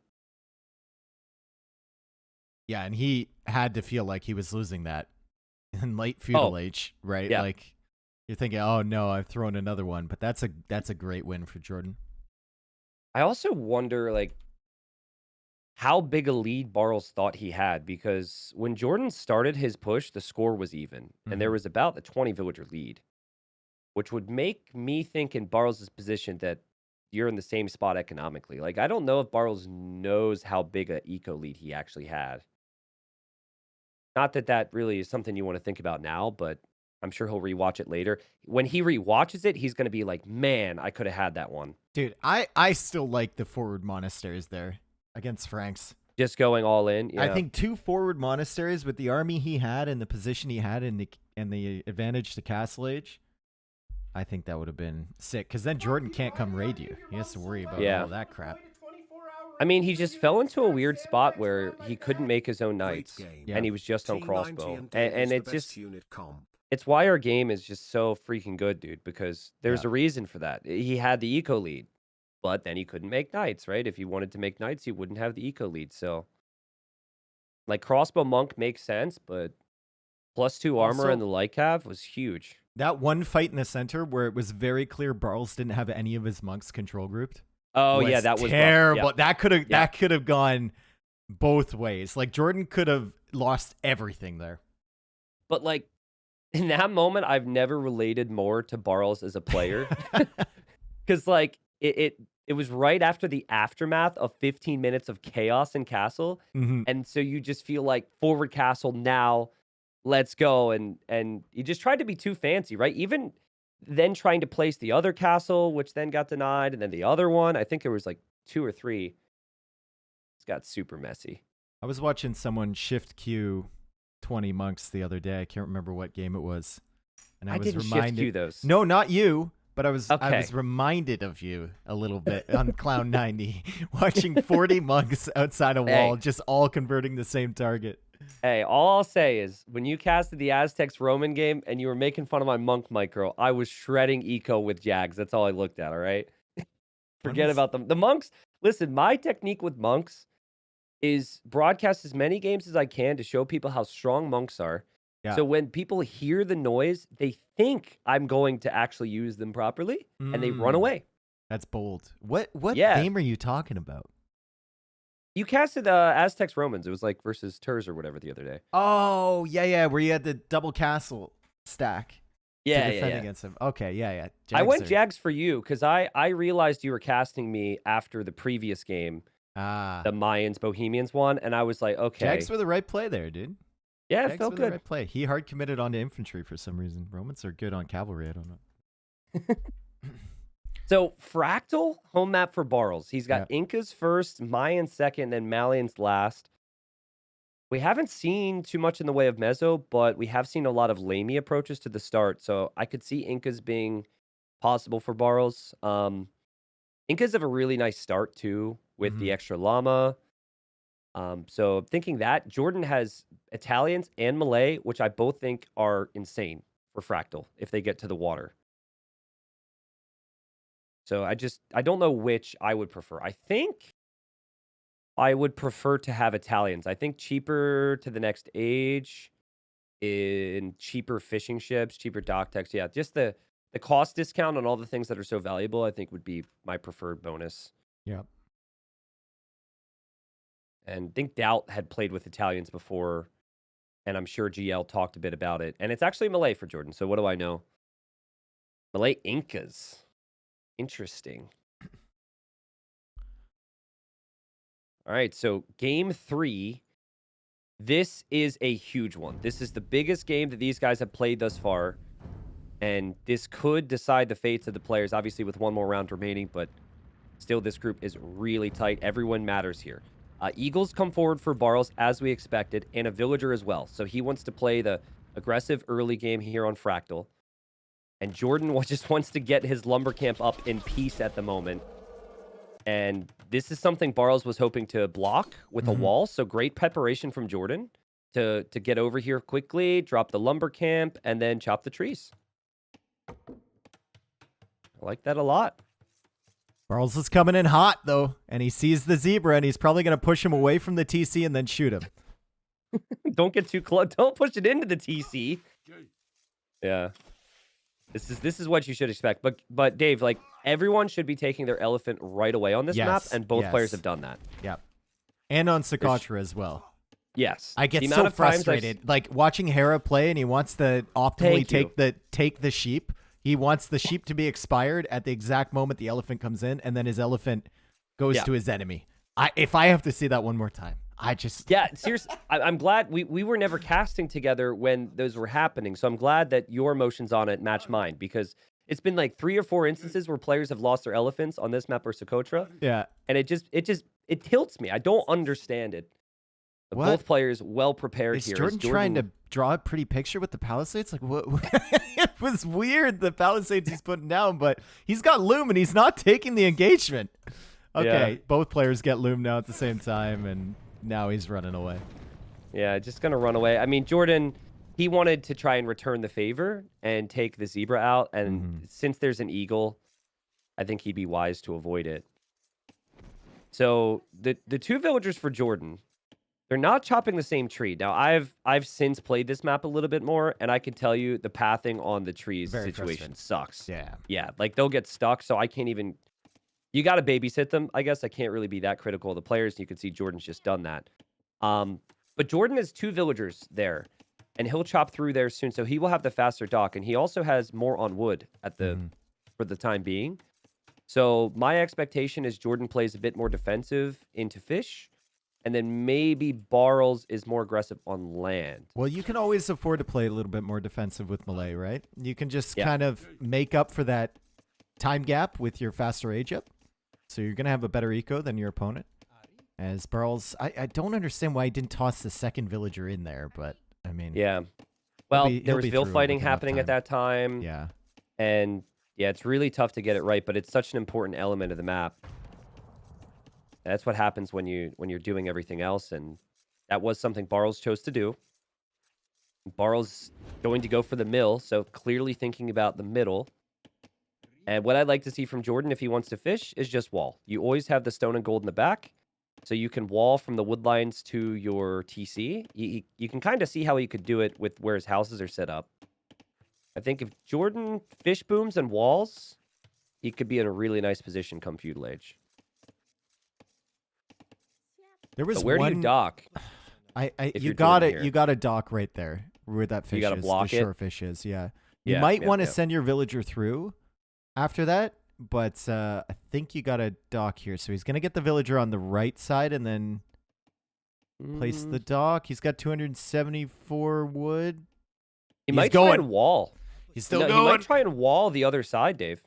Yeah, and he had to feel like he was losing that in late Feudal Age, right? Yeah. Like, you're thinking, oh, no, I've thrown another one. But that's a great win for Jordan. I also wonder, like, how big a lead Barles thought he had, because when Jordan started his push, the score was even, and there was about a 20 villager lead, which would make me think in Barles' position that you're in the same spot economically. Like, I don't know if Barles knows how big a eco lead he actually had. Not that that really is something you want to think about now, but I'm sure he'll rewatch it later. When he rewatches it, he's going to be like, man, I could have had that one. Dude, I still like the forward monasteries there against Franks. Just going all in. Yeah. I think 2 forward monasteries with the army he had and the position he had and the advantage to Castle Age, I think that would have been sick. Because then Jordan can't come raid you. He has to worry about all that crap. I mean, he just fell into a weird spot where he couldn't make his own knights, and he was just on crossbow. And it just, it's why our game is just so freaking good, dude, because there's a reason for that. He had the eco lead, but then he couldn't make knights, right? If he wanted to make knights, he wouldn't have the eco lead. So, like, crossbow monk makes sense, but +2 armor Also, and the light cav was huge. That one fight in the center where it was very clear Barles didn't have any of his monks control grouped. Oh, yeah, that was terrible. Yeah. That could have gone both ways. Like, Jordan could have lost everything there. But, like, in that moment, I've never related more to Barles as a player. 'Cause, like, it was right after the aftermath of 15 minutes of chaos in castle, Mhm. and so you just feel like, "Forward castle now, let's go," and he just tried to be too fancy, right? Even then trying to place the other castle, which then got denied, and then the other one, I think there was, like, 2 or 3. It's got super messy. I was watching someone shift queue 20 monks the other day. I can't remember what game it was. And I I was didn't shift reminded. queue those. No, not you, but I was Okay. reminded of you a little bit on Clown 90 watching 40 monks outside a wall Hey. just all converting the same target. Hey, all I'll say is when you casted the Aztecs Roman game and you were making fun of my monk micro, I was shredding eco with Jags. That's all I looked at, all right? When Forget was about them. The monks, listen, my technique with monks is broadcast as many games as I can to show people how strong monks are. Yeah. So when people hear the noise, they think I'm going to actually use them properly and they run Mm, away. that's bold. What Yeah. game are you talking about? You casted Aztecs Romans. It was like versus Turs or whatever the other day. Oh, yeah, yeah, where you had the double castle stack to Yeah, yeah, defend yeah. against him. Okay, yeah, yeah. I Jags went are Jags for you because I realized you were casting me after the previous game, ah. the Mayans Bohemians one, and I was like, Jags okay, were the right play there, dude. yeah, it Jags felt were the good. right play. He hard committed onto infantry for some reason. Romans are good on cavalry. I don't know. So Fractal home map for Barles. He's got Yeah. Incas first, Mayans second, and Malians last. We haven't seen too much in the way of Mezzo, but we have seen a lot of Lamy approaches to the start. So I could see Incas being possible for Barles. Incas have a really nice start too with Hmm. the extra llama. So thinking that Jordan has Italians and Malay, which I both think are insane for Fractal if they get to the water. So I don't know which I would prefer. I think I would prefer to have Italians. I think cheaper to the next age in cheaper fishing ships, cheaper dock techs. Yeah, just the cost discount on all the things that are so valuable, I think would be my preferred bonus. Yeah. And think Doubt had played with Italians before, and I'm sure GL talked a bit about it. And it's actually Malay for Jordan. So what do I know? Malay Incas. Interesting. All right, so game 3. This is a huge one. This is the biggest game that these guys have played thus far, and this could decide the fates of the players, obviously with one more round remaining, but still this group is really tight. Everyone matters here. Eagles come forward for Barles, as we expected, and a Villager as well. So he wants to play the aggressive early game here on Fractal, and Jordan just wants to get his lumber camp up in peace at the moment. And this is something Barles was hoping to block with a Hmm. wall. So great preparation from Jordan to get over here quickly, drop the lumber camp, and then chop the trees. I like that a lot. Barles is coming in hot though, and he sees the zebra, and he's probably going to push him away from the TC and then shoot him. Don't get too close. Don't push it into the TC. Yeah. This is what you should expect. But Dave, like everyone should be taking their elephant right away on this map, Yes, and both players have yes, done that. yeah, and on There's Socotra as well. yes. I get The amount so of times frustrated, like watching Hera play, and he wants to optimally Thank you. take the sheep. He wants the sheep to be expired at the exact moment the elephant comes in, and then his elephant goes Yeah. to his enemy. If I have to see that one more time, I just Yeah, seriously, I'm glad we were never casting together when those were happening. So I'm glad that your emotions on it match mine because it's been like 3 or 4 instances where players have lost their elephants on this map or Socotra, yeah. and it tilts me. I don't understand it. But What both players well prepared is here. Jordan trying to draw a pretty picture with the Palisades? Like what? It was weird the Palisades he's putting down, but he's got loom and he's not taking the engagement. Okay, Yeah. both players get loom now at the same time, and now he's running away. Yeah, just gonna run away. I mean, Jordan, he wanted to try and return the favor and take the zebra out, and Hmm. since there's an eagle, I think he'd be wise to avoid it. So the 2 villagers for Jordan, they're not chopping the same tree. Now, I've since played this map a little bit more, and I can tell you the pathing on the trees Very situation frustrating. sucks. Yeah. Yeah, like they'll get stuck, so I can't even. You got to babysit them. I guess I can't really be that critical of the players. You can see Jordan's just done that. Um, but Jordan has 2 villagers there. and he'll chop through there soon. So he will have the faster dock, and he also has more on wood at the for the time being. So my expectation is Jordan plays a bit more defensive into fish, and then maybe Barles is more aggressive on land. Well, you can always afford to play a little bit more defensive with Malay, right? You can just Yeah. kind of make up for that time gap with your faster age up. So you're going to have a better eco than your opponent. As Barles, I don't understand why he didn't toss the second villager in there, but I mean... Yeah. Well, he'll there was be Vil through fighting with enough happening at time. that time. Yeah. And yeah, it's really tough to get it right, but it's such an important element of the map. That's what happens when you're doing everything else, and that was something Barles chose to do. Barles going to go for the mill, so clearly thinking about the middle. And what I'd like to see from Jordan if he wants to fish is just wall. You always have the stone and gold in the back, so you can wall from the wood lines to your TC. You can kind of see how he could do it with where his houses are set up. I think if Jordan fish booms and walls, he could be in a really nice position come feudal age. There was But where one... do you dock? You got it. You got a dock right there where that fish You gotta is. block the it? shore fish is. Yeah. You Yeah, might yeah, want to yeah. send your villager through after that, but I think you got a dock here. So he's gonna get the villager on the right side and then place the dock. He's got 274 wood. He He's might going. try and wall. He's still No, going. he might try and wall the other side, Dave.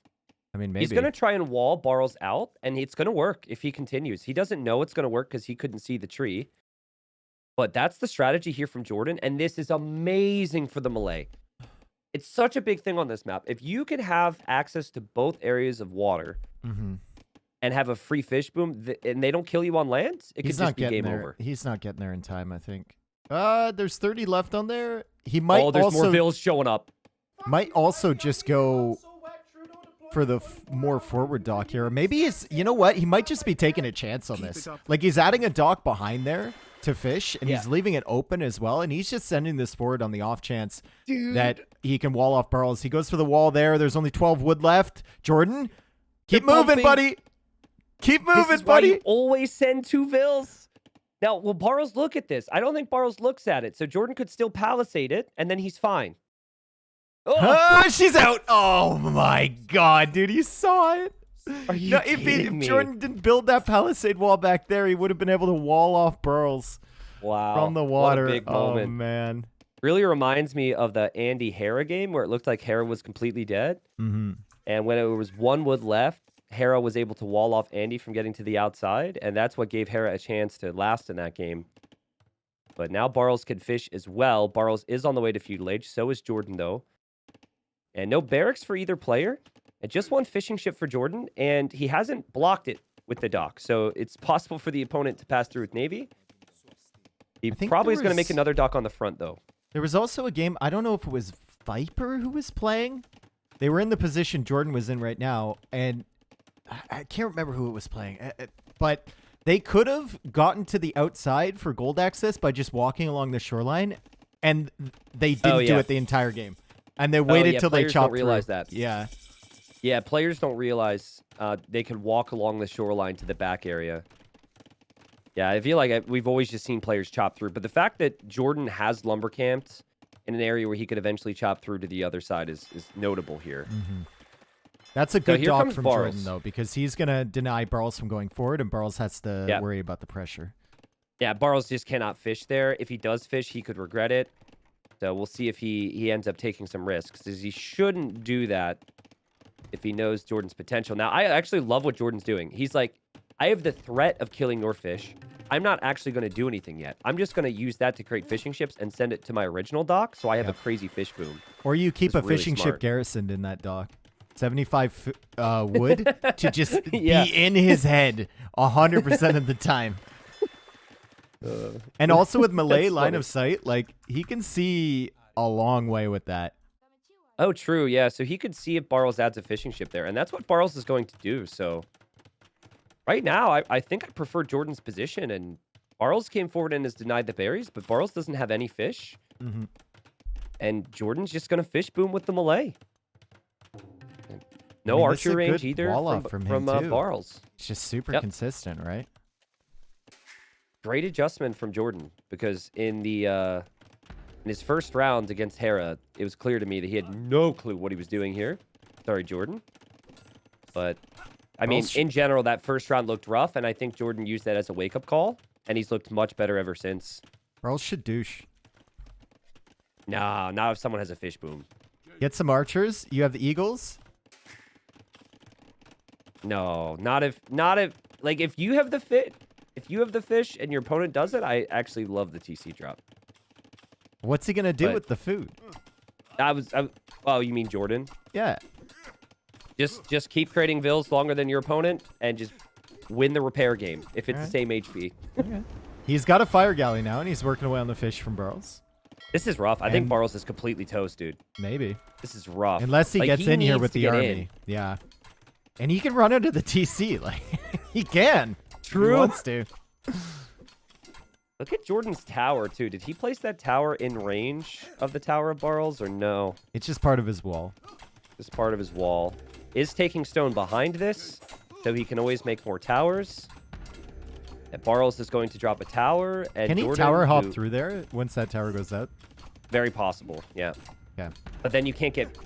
I mean, maybe He's going to try and wall Barles out, and it's going to work if he continues. He doesn't know it's going to work because he couldn't see the tree. But that's the strategy here from Jordan, and this is amazing for the Malay. It's such a big thing on this map. If you can have access to both areas of water and have a free fish boom, and they don't kill you on land, it could just be game over. He's not getting there in time, I think. There's 30 left on there. He might Oh, there's also, more Vils showing up. Might also just go for the more forward dock here. Or maybe it's, you know what? He might just be taking a chance on this. Like, he's adding a dock behind there to fish, and he's leaving it open as well, and he's just sending this forward on the off chance that he can wall off Barles. He goes for the wall there. There's only 12 wood left. Jordan, keep moving, buddy. Keep moving, This is why buddy. you always send two Vils. Now, will Barles look at this? I don't think Barles looks at it, so Jordan could still palisade it, and then he's fine. Oh, she's out. Oh, my God, dude. You saw it. Are you If Jordan didn't build that palisade wall back there, he would have been able to wall off Barles from the water. What a big moment. Oh, man. Really reminds me of the Andy Hera game where it looked like Hera was completely dead. And when it was one wood left, Hera was able to wall off Andy from getting to the outside, and that's what gave Hera a chance to last in that game. But now Barles can fish as well. Barles is on the way to feudal age. So is Jordan, though. And no barracks for either player. And just one fishing ship for Jordan, and he hasn't blocked it with the dock. So it's possible for the opponent to pass through with Navy. He probably is going to make another dock on the front, though. There was also a game, I don't know if it was Viper who was playing. They were in the position Jordan was in right now, and I can't remember who it was playing. But they could have gotten to the outside for gold access by just walking along the shoreline, and they didn't do it the entire game. And they waited till they chopped don't realize through. that. Yeah. Yeah, players don't realize they can walk along the shoreline to the back area. Yeah, I feel like we've always just seen players chop through. But the fact that Jordan has lumber camped in an area where he could eventually chop through to the other side is notable here. That's a good dock comes from Barles. Jordan, though, because he's going to deny Barles from going forward, and Barles has to worry about the pressure. Yeah, Barles just cannot fish there. If he does fish, he could regret it. So we'll see if he ends up taking some risks, as he shouldn't do that if he knows Jordan's potential. Now, I actually love what Jordan's doing. He's like, I have the threat of killing your fish. I'm not actually going to do anything yet. I'm just going to use that to create fishing ships and send it to my original dock, so I have a crazy fish boom. Or you keep a fishing ship garrisoned in that dock. 75 wood to just be in his head 100% of the time. And also with Malay line of sight, like, he can see a long way with that. Oh, true. Yeah, so he could see if Barles adds a fishing ship there, and that's what Barles is going to do. So right now, I think I prefer Jordan's position, and Barles came forward and has denied the berries, but Barles doesn't have any fish. And Jordan's just going to fish boom with the Malay. No archer range either from Barles. It's just super consistent, right? Great adjustment from Jordan, because in the In his first round against Hera, it was clear to me that he had no clue what he was doing here. Sorry, Jordan. But, I mean, in general, that first round looked rough, and I think Jordan used that as a wake-up call, and he's looked much better ever since. Barles should douche. Nah, not if someone has a fish boom. Get some archers. You have the eagles. No, not if, like, if you have the fish and your opponent does it, I actually love the TC drop. What's he gonna do with the food? Oh, you mean Jordan? Yeah. Just keep creating vills longer than your opponent and just win the repair game if it's the same HP. Okay. He's got a fire galley now, and he's working away on the fish from Barles. This is rough. I think Barles is completely toast, dude. Maybe. This is rough. Unless he gets in here with the army. Yeah. And he can run into the TC. Like, he can. True. He wants to. Look at Jordan's tower, too. Did he place that tower in range of the Tower of Barles, or no? It's just part of his wall. It's part of his wall. Is taking stone behind this, so he can always make more towers. And Barles is going to drop a tower. And can he Jordan, tower hop through there once that tower goes out? Very possible, yeah. Okay. But then you can't get...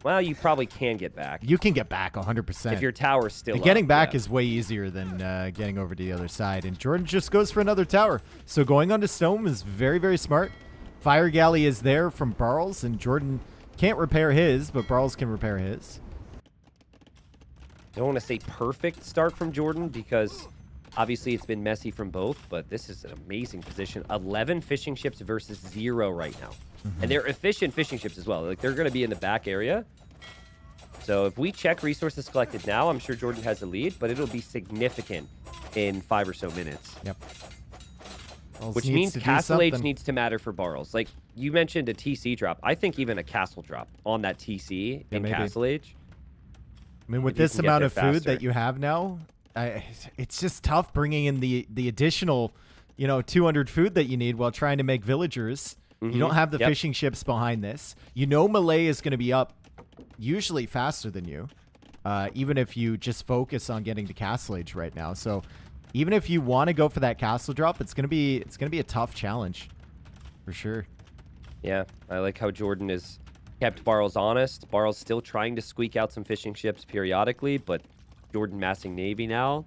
Well, you probably can get back. You can get back 100%. If your tower's still up, getting back is way easier than getting over to the other side. And Jordan just goes for another tower. So going onto stone is very, very smart. Fire Galley is there from Barles, and Jordan can't repair his, but Barles can repair his. I don't want to say perfect start from Jordan because obviously it's been messy from both, but this is an amazing position. 11 fishing ships versus 0 right now. And they're efficient fishing ships as well. Like, they're going to be in the back area. So if we check resources collected now, I'm sure Jordan has a lead, but it'll be significant in 5 or so minutes. Yep. Which means Castle Age needs to matter for Barles. Like, you mentioned a TC drop. I think even a Castle drop on that TC in Castle Age. I mean, with this amount of food that you have now, it's just tough bringing in the additional, 200 food that you need while trying to make villagers. You don't have the fishing ships behind this. Malay is going to be up usually faster than you, even if you just focus on getting to Castle Age right now. So even if you want to go for that castle drop, it's going to be a tough challenge for sure. Yeah, I like how Jordan has kept Barles honest. Barles still trying to squeak out some fishing ships periodically, but Jordan massing Navy now.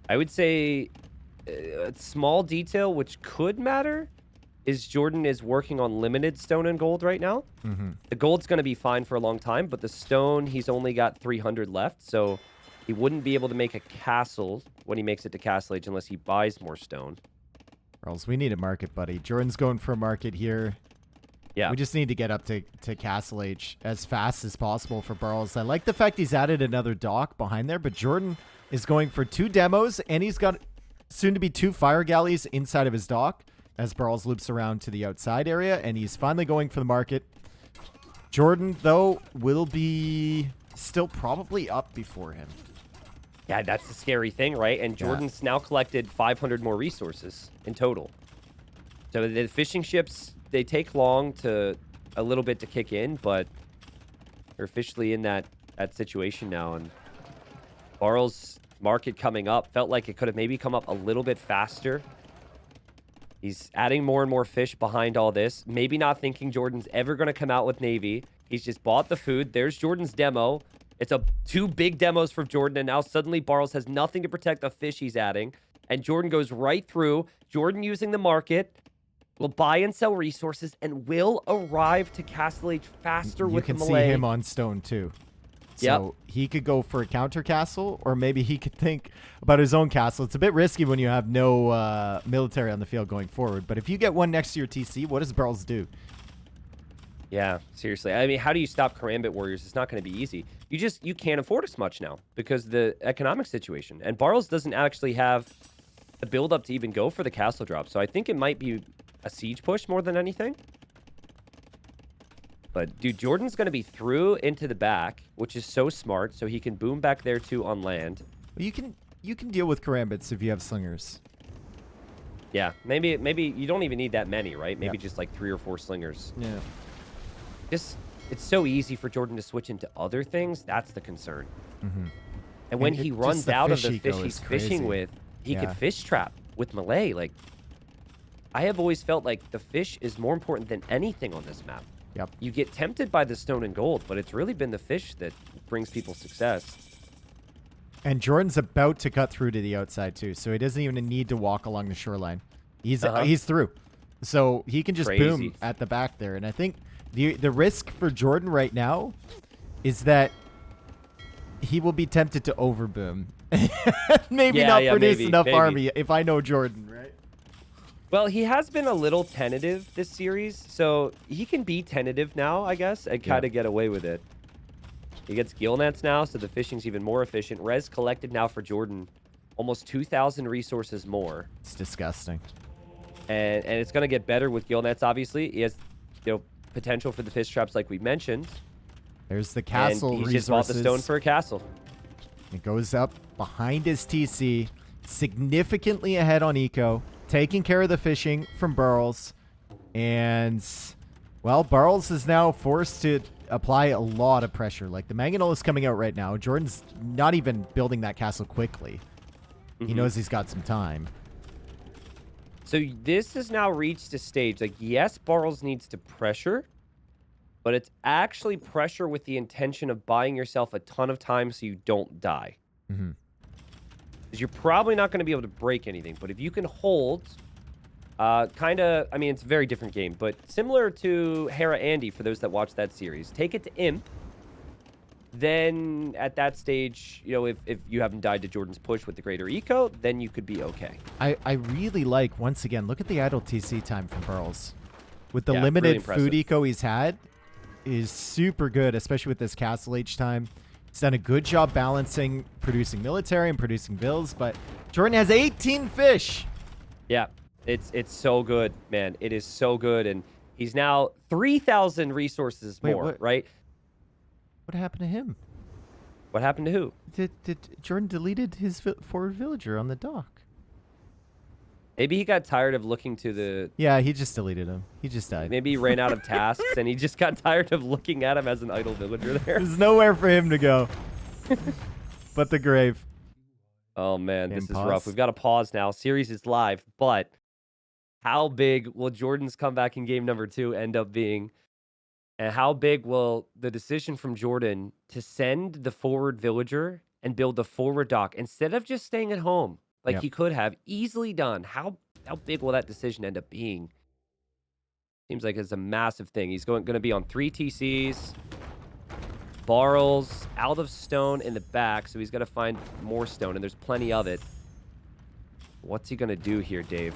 I would say a small detail which could matter is Jordan is working on limited stone and gold right now. The gold's going to be fine for a long time, but the stone, he's only got 300 left, so he wouldn't be able to make a castle when he makes it to Castle Age unless he buys more stone. Barles, we need a market, buddy. Jordan's going for a market here. Yeah. We just need to get up to Castle Age as fast as possible for Barles. I like the fact he's added another dock behind there, but Jordan is going for 2 demos, and he's got soon to be 2 fire galleys inside of his dock as Barles loops around to the outside area, and he's finally going for the market. Jordan, though, will be still probably up before him. Yeah, that's the scary thing, right? And Jordan's now collected 500 more resources in total. So the fishing ships, they take long to a little bit to kick in, but they're officially in that situation now. And Barles' market coming up felt like it could have maybe come up a little bit faster. He's adding more and more fish behind all this. Maybe not thinking Jordan's ever going to come out with Navy. He's just bought the food. There's Jordan's demo. It's 2 big demos for Jordan, and now suddenly Barles has nothing to protect the fish he's adding. And Jordan goes right through. Jordan using the market will buy and sell resources and will arrive to Castle Age faster with the Malay. You can see him on stone, too. So he could go for a counter castle, or maybe he could think about his own castle. It's a bit risky when you have no military on the field going forward. But if you get one next to your TC, what does Barles do? Yeah, seriously. I mean, how do you stop Karambit Warriors? It's not going to be easy. You can't afford as much now because of the economic situation. And Barles doesn't actually have the build-up to even go for the castle drop. So I think it might be a siege push more than anything. But, dude, Jordan's going to be through into the back, which is so smart, so he can boom back there, too, on land. Well, you can deal with Karambits if you have slingers. Yeah, maybe you don't even need that many, right? Maybe just like 3 or 4 slingers. Yeah. It's so easy for Jordan to switch into other things. That's the concern. And when he runs out of the fish he's fishing with, he could fish trap with Malay. Like, I have always felt like the fish is more important than anything on this map. Yep. You get tempted by the stone and gold, but it's really been the fish that brings people success. And Jordan's about to cut through to the outside too, so he doesn't even need to walk along the shoreline. He's through, so he can just boom at the back there. And I think the risk for Jordan right now is that he will be tempted to overboom, maybe not produce enough army. If I know Jordan, right? Well, he has been a little tentative this series, so he can be tentative now, I guess, and kind of get away with it. He gets gill nets now, so the fishing's even more efficient. Res collected now for Jordan, almost 2,000 resources more. It's disgusting. And it's going to get better with gill nets, obviously. He has, potential for the fish traps like we mentioned. There's the castle and he resources. just bought the stone for a castle. It goes up behind his TC, significantly ahead on eco, taking care of the fishing from Barles. And, well, Barles is now forced to apply a lot of pressure. Like, the mangonel is coming out right now. Jordan's not even building that castle quickly. He knows he's got some time. So this has now reached a stage, like, yes, Barles needs to pressure, but it's actually pressure with the intention of buying yourself a ton of time so you don't die. Because you're probably not going to be able to break anything, but if you can hold, kind of, I mean, it's a very different game, but similar to Hera Andy, for those that watch that series, take it to Imp. Then at that stage, if you haven't died to Jordan's push with the greater eco, then you could be okay. I really like, once again, look at the idle TC time from Barles. With the limited food eco he's had, is super good, especially with this castle age time. He's done a good job balancing, producing military and producing bills, but Jordan has 18 fish. Yeah, it's so good, man. It is so good, and he's now 3,000 resources more, right? What happened to him? What happened to who? Did Jordan deleted his forward villager on the dock? Maybe he got tired of looking to the... Yeah, he just deleted him. He just died. Maybe he ran out of tasks, and he just got tired of looking at him as an idle villager there. There's nowhere for him to go but the grave. Oh, man, this is rough. We've got to pause now. Series is live, but how big will Jordan's comeback in game number 2 end up being? And how big will the decision from Jordan to send the forward villager and build the forward dock instead of just staying at home like he could have easily done? How big will that decision end up being? Seems like it's a massive thing. He's going to be on 3 TCs. Barles out of stone in the back, so he's got to find more stone, and there's plenty of it. What's he going to do here, Dave,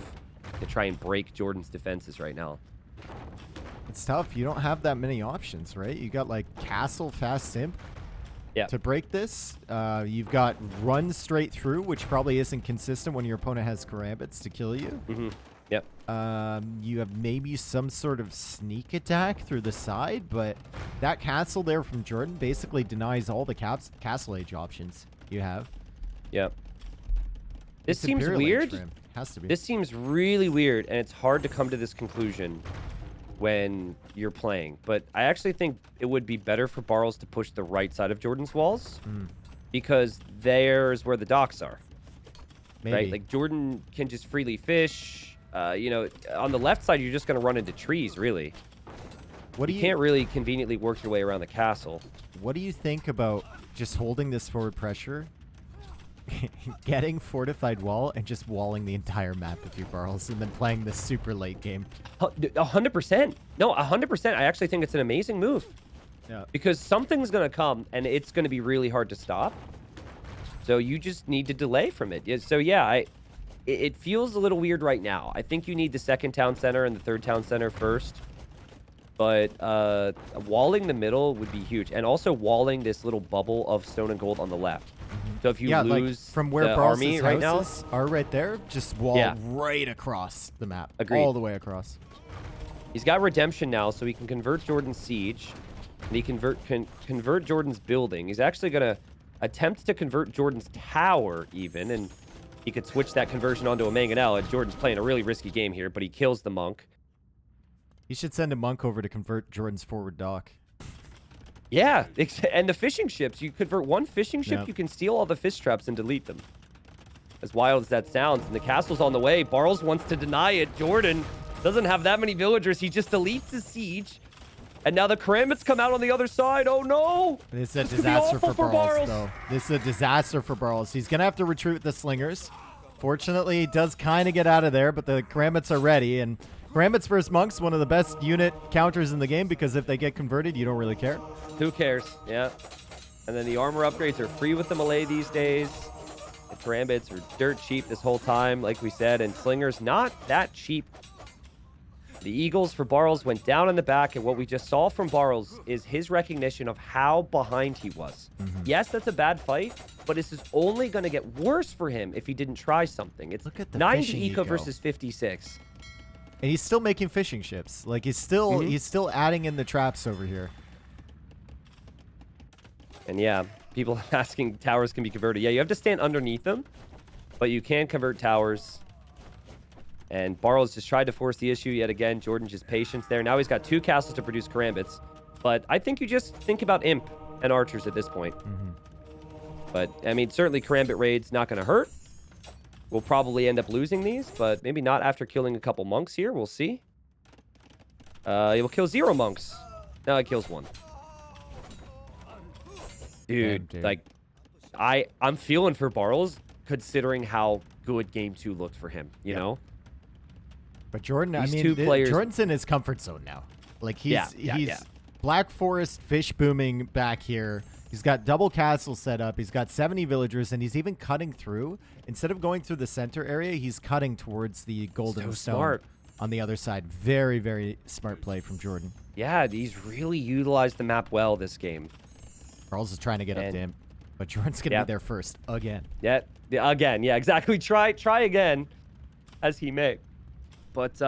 to try and break Jordan's defenses right now? It's tough. You don't have that many options, right? You got like castle fast imp to break this. You've got run straight through, which probably isn't consistent when your opponent has karambits to kill you. Yep. You have maybe some sort of sneak attack through the side, but that castle there from Jordan basically denies all the castle age options you have. Yep. This seems weird. Has to be. This seems really weird, and it's hard to come to this conclusion when you're playing. But I actually think it would be better for Barles to push the right side of Jordan's walls because there's where the docks are. Maybe. Right? Like, Jordan can just freely fish. On the left side, you're just going to run into trees, really. You can't really conveniently work your way around the castle. What do you think about just holding this forward pressure, getting fortified wall, and just walling the entire map if you're Barles, and then playing this super late game? 100%. No, 100%. I actually think it's an amazing move. Yeah. Because something's going to come, and it's going to be really hard to stop. So you just need to delay from it. So, yeah, it feels a little weird right now. I think you need the second town center and the third town center first. But walling the middle would be huge. And also walling this little bubble of stone and gold on the left. So if you lose like from where the Barles' army right now, are right there, just wall right across the map. Agreed. All the way across. He's got redemption now, so he can convert Jordan's siege. And he can convert Jordan's building. He's actually going to attempt to convert Jordan's tower even. And he could switch that conversion onto a mangonel. And Jordan's playing a really risky game here, but he kills the monk. You should send a monk over to convert Jordan's forward dock. Yeah, and the fishing ships. You convert one fishing ship, you can steal all the fish traps and delete them. As wild as that sounds. And the castle's on the way. Barles wants to deny it. Jordan doesn't have that many villagers. He just deletes his siege. And now the Karambits come out on the other side. Oh, no. This is a disaster for Barles, though. This is a disaster for Barles. He's going to have to retreat with the slingers. Fortunately, he does kind of get out of there, but the Karambits are ready. And Karambits versus Monks, one of the best unit counters in the game, because if they get converted, you don't really care. Who cares? Yeah. And then the armor upgrades are free with the melee these days. The Karambits are dirt cheap this whole time, like we said. And Slingers not that cheap. The Eagles for Barles went down in the back, and what we just saw from Barles is his recognition of how behind he was. Yes, that's a bad fight, but this is only going to get worse for him if he didn't try something. It's Look at the 90 fishing eco eco versus 56. And he's still making fishing ships. Like, he's still adding in the traps over here. And yeah, people asking towers can be converted. Yeah, you have to stand underneath them, but you can convert towers. And Barles just tried to force the issue yet again. Jordan just patience there. Now he's got 2 castles to produce Karambits. But I think you just think about Imp and Archers at this point. But, I mean, certainly Karambit raids not going to hurt. We'll probably end up losing these, but maybe not after killing a couple monks here. We'll see. He will kill 0 monks. No, it kills 1. Dude, like, I'm feeling for Barles, considering how good Game 2 looked for him, you know? But Jordan, These two players... Jordan's in his comfort zone now. Like, he's Black Forest fish booming back here. He's got double castles set up. He's got 70 villagers, and he's even cutting through. Instead of going through the center area, he's cutting towards the golden stone smart. On the other side. Very, very smart play from Jordan. Yeah, he's really utilized the map well this game. Charles is trying to get up to him, but Jordan's going to be there first again. Yeah, again. Yeah, exactly. Try again, as he may. But,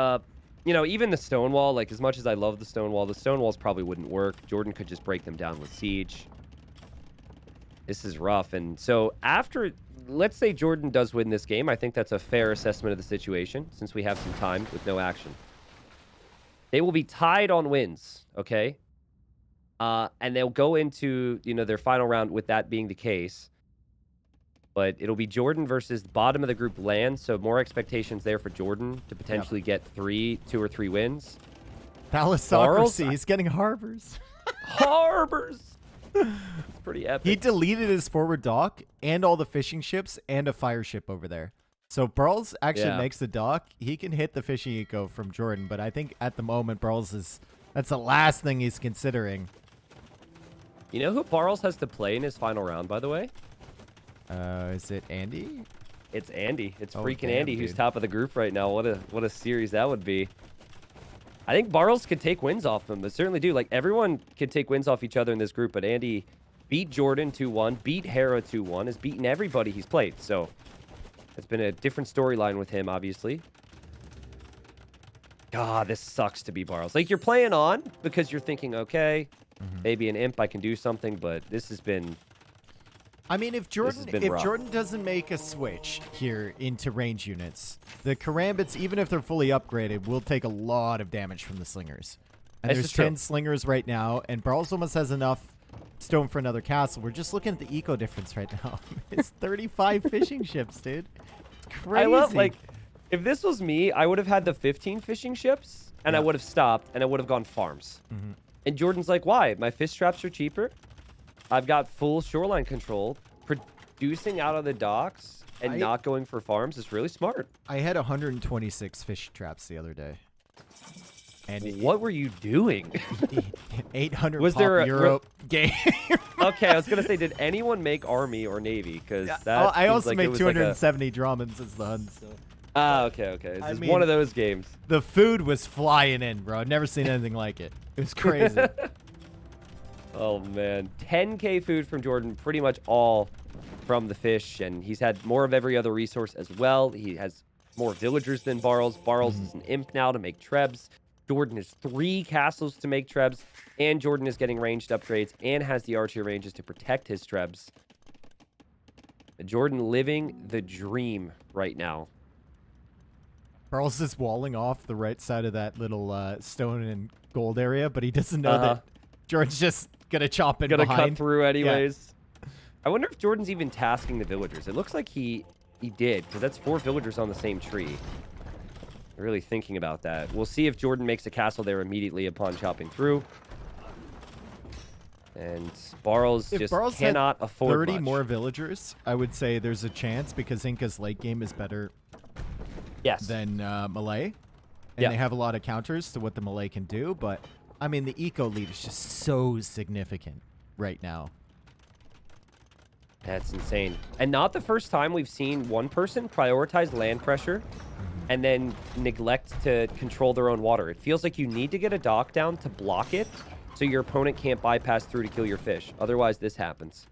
you know, even the Stonewall, like, as much as I love the Stonewalls probably wouldn't work. Jordan could just break them down with Siege. This is rough. And so after, let's say Jordan does win this game. I think that's a fair assessment of the situation, since we have some time with no action. They will be tied on wins, okay? And they'll go into, you know, their final round with that being the case. But it'll be Jordan versus the bottom of the group land, so more expectations there for Jordan to potentially get 2 or 3 wins. Palisocracy, he's getting harbors. Harbors! It's pretty epic. He deleted his forward dock and all the fishing ships and a fire ship over there. So if Barles actually makes the dock, he can hit the fishing eco from Jordan, but I think at the moment that's the last thing he's considering. You know who Barles has to play in his final round, by the way? Is it Andy? It's Andy. It's freaking damn, Andy, dude. who's top of the group right now. What a series that would be. I think Barles could take wins off him. They certainly do. Like, everyone could take wins off each other in this group, but Andy beat Jordan 2-1, beat Hera 2-1, has beaten everybody he's played. So it's been a different storyline with him, obviously. God, this sucks to be Barles. Like, you're playing on because you're thinking, okay, maybe an Imp, I can do something, but this has been... I mean, if Jordan doesn't make a switch here into range units, the Karambits, even if they're fully upgraded, will take a lot of damage from the slingers. And there's 10 slingers right now, and Barles almost has enough stone for another castle. We're just looking at the eco difference right now. It's 35 fishing ships, dude. It's crazy. I love, like, if this was me, I would have had the 15 fishing ships, and I would have stopped, and I would have gone farms. And Jordan's like, why? My fish traps are cheaper. I've got full shoreline control. Producing out of the docks and not going for farms is really smart. I had 126 fish traps the other day. And what were you doing? 800 was there a Europe game. Okay, I was gonna say, did anyone make Army or Navy? Because that I also made 270 Dramans as the Hun. So. Okay. This is one of those games. The food was flying in, bro. I've never seen anything like it. It was crazy. Oh man, 10k food from Jordan, pretty much all from the fish, and he's had more of every other resource as well. He has more villagers than Barles. Barles is an Imp now to make Trebs. Jordan has 3 castles to make Trebs, and Jordan is getting ranged upgrades and has the archer ranges to protect his Trebs. Jordan living the dream right now. Barles is walling off the right side of that little stone and gold area, but he doesn't know that Jordan's just gonna chop it cut through anyways. I wonder if Jordan's even tasking the villagers. It looks like he He did, because that's 4 villagers on the same tree. Really thinking about that. We'll see if Jordan makes a castle there immediately upon chopping through. And Barles If just Barles had cannot afford 30 much. more villagers, I would say there's a chance because Inca's late game is better Yes. than Malay. And Yeah. they have a lot of counters to what the Malay can do. But, I mean, the eco lead is just so significant right now. That's insane. And not the first time we've seen one person prioritize land pressure and then neglect to control their own water. It feels like you need to get a dock down to block it so your opponent can't bypass through to kill your fish. Otherwise, this happens.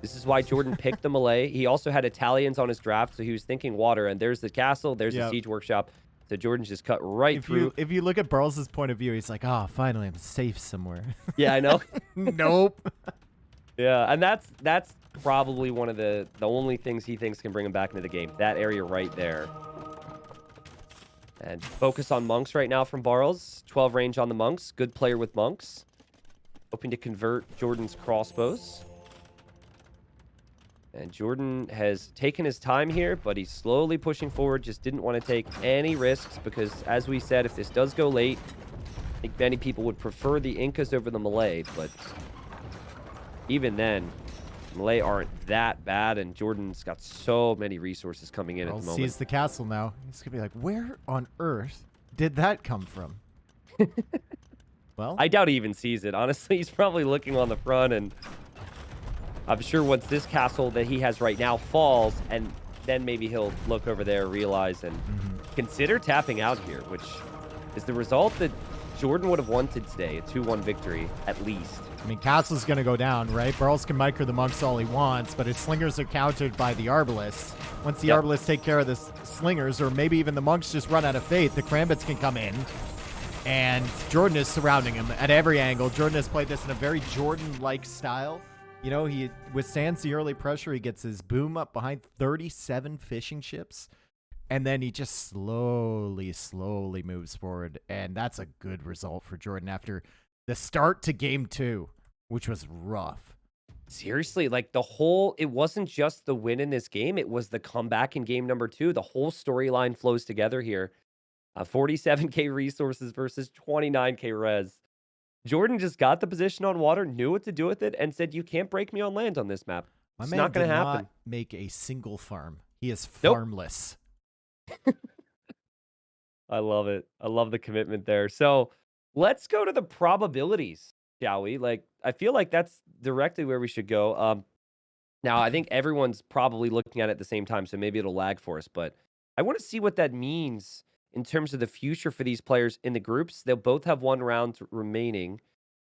This is why Jordan picked the Malay. He also had Italians on his draft, so he was thinking water. And there's the castle, there's the Yep. siege workshop. So Jordan's just cut right through. If you look at Barles' point of view, he's like, oh, finally, I'm safe somewhere. Yeah, I know. Nope. Yeah, and that's probably one of the only things he thinks can bring him back into the game. That area right there. And focus on monks right now from Barles. 12 range on the monks. Good player with monks. Hoping to convert Jordan's crossbows. And Jordan has taken his time here, but he's slowly pushing forward. Just didn't want to take any risks because, as we said, if this does go late, I think many people would prefer the Incas over the Malay, but even then, Malay aren't that bad, and Jordan's got so many resources coming in at the Barles moment. sees the castle now. He's going to be like, where on earth did that come from? Well, I doubt he even sees it. Honestly, he's probably looking on the front, and I'm sure once this castle that he has right now falls, and then maybe he'll look over there, realize, and consider tapping out here, which is the result that Jordan would have wanted today, a 2-1 victory, at least. I mean, castle's going to go down, right? Barles can micro the monks all he wants, but his slingers are countered by the arbalists. Once the arbalists take care of the slingers, or maybe even the monks just run out of faith, the Krambits can come in. And Jordan is surrounding him at every angle. Jordan has played this in a very Jordan-like style. You know, he withstands the early pressure. He gets his boom up behind 37 fishing ships. And then he just slowly moves forward. And that's a good result for Jordan after the start to game 2, which was rough. Seriously, like it wasn't just the win in this game, it was the comeback in game number 2. The whole storyline flows together here. 47k resources versus 29k res. Jordan just got the position on water, knew what to do with it, and said, you can't break me on land on this map. My It's man not going did to not happen. make a single farm. He is Nope. farmless. I love it. I love the commitment there. So let's go to the probabilities, shall we? Like, I feel like that's directly where we should go. Now, I think everyone's probably looking at it at the same time, so maybe it'll lag for us. But I want to see what that means in terms of the future for these players in the groups. They'll both have 1 round remaining.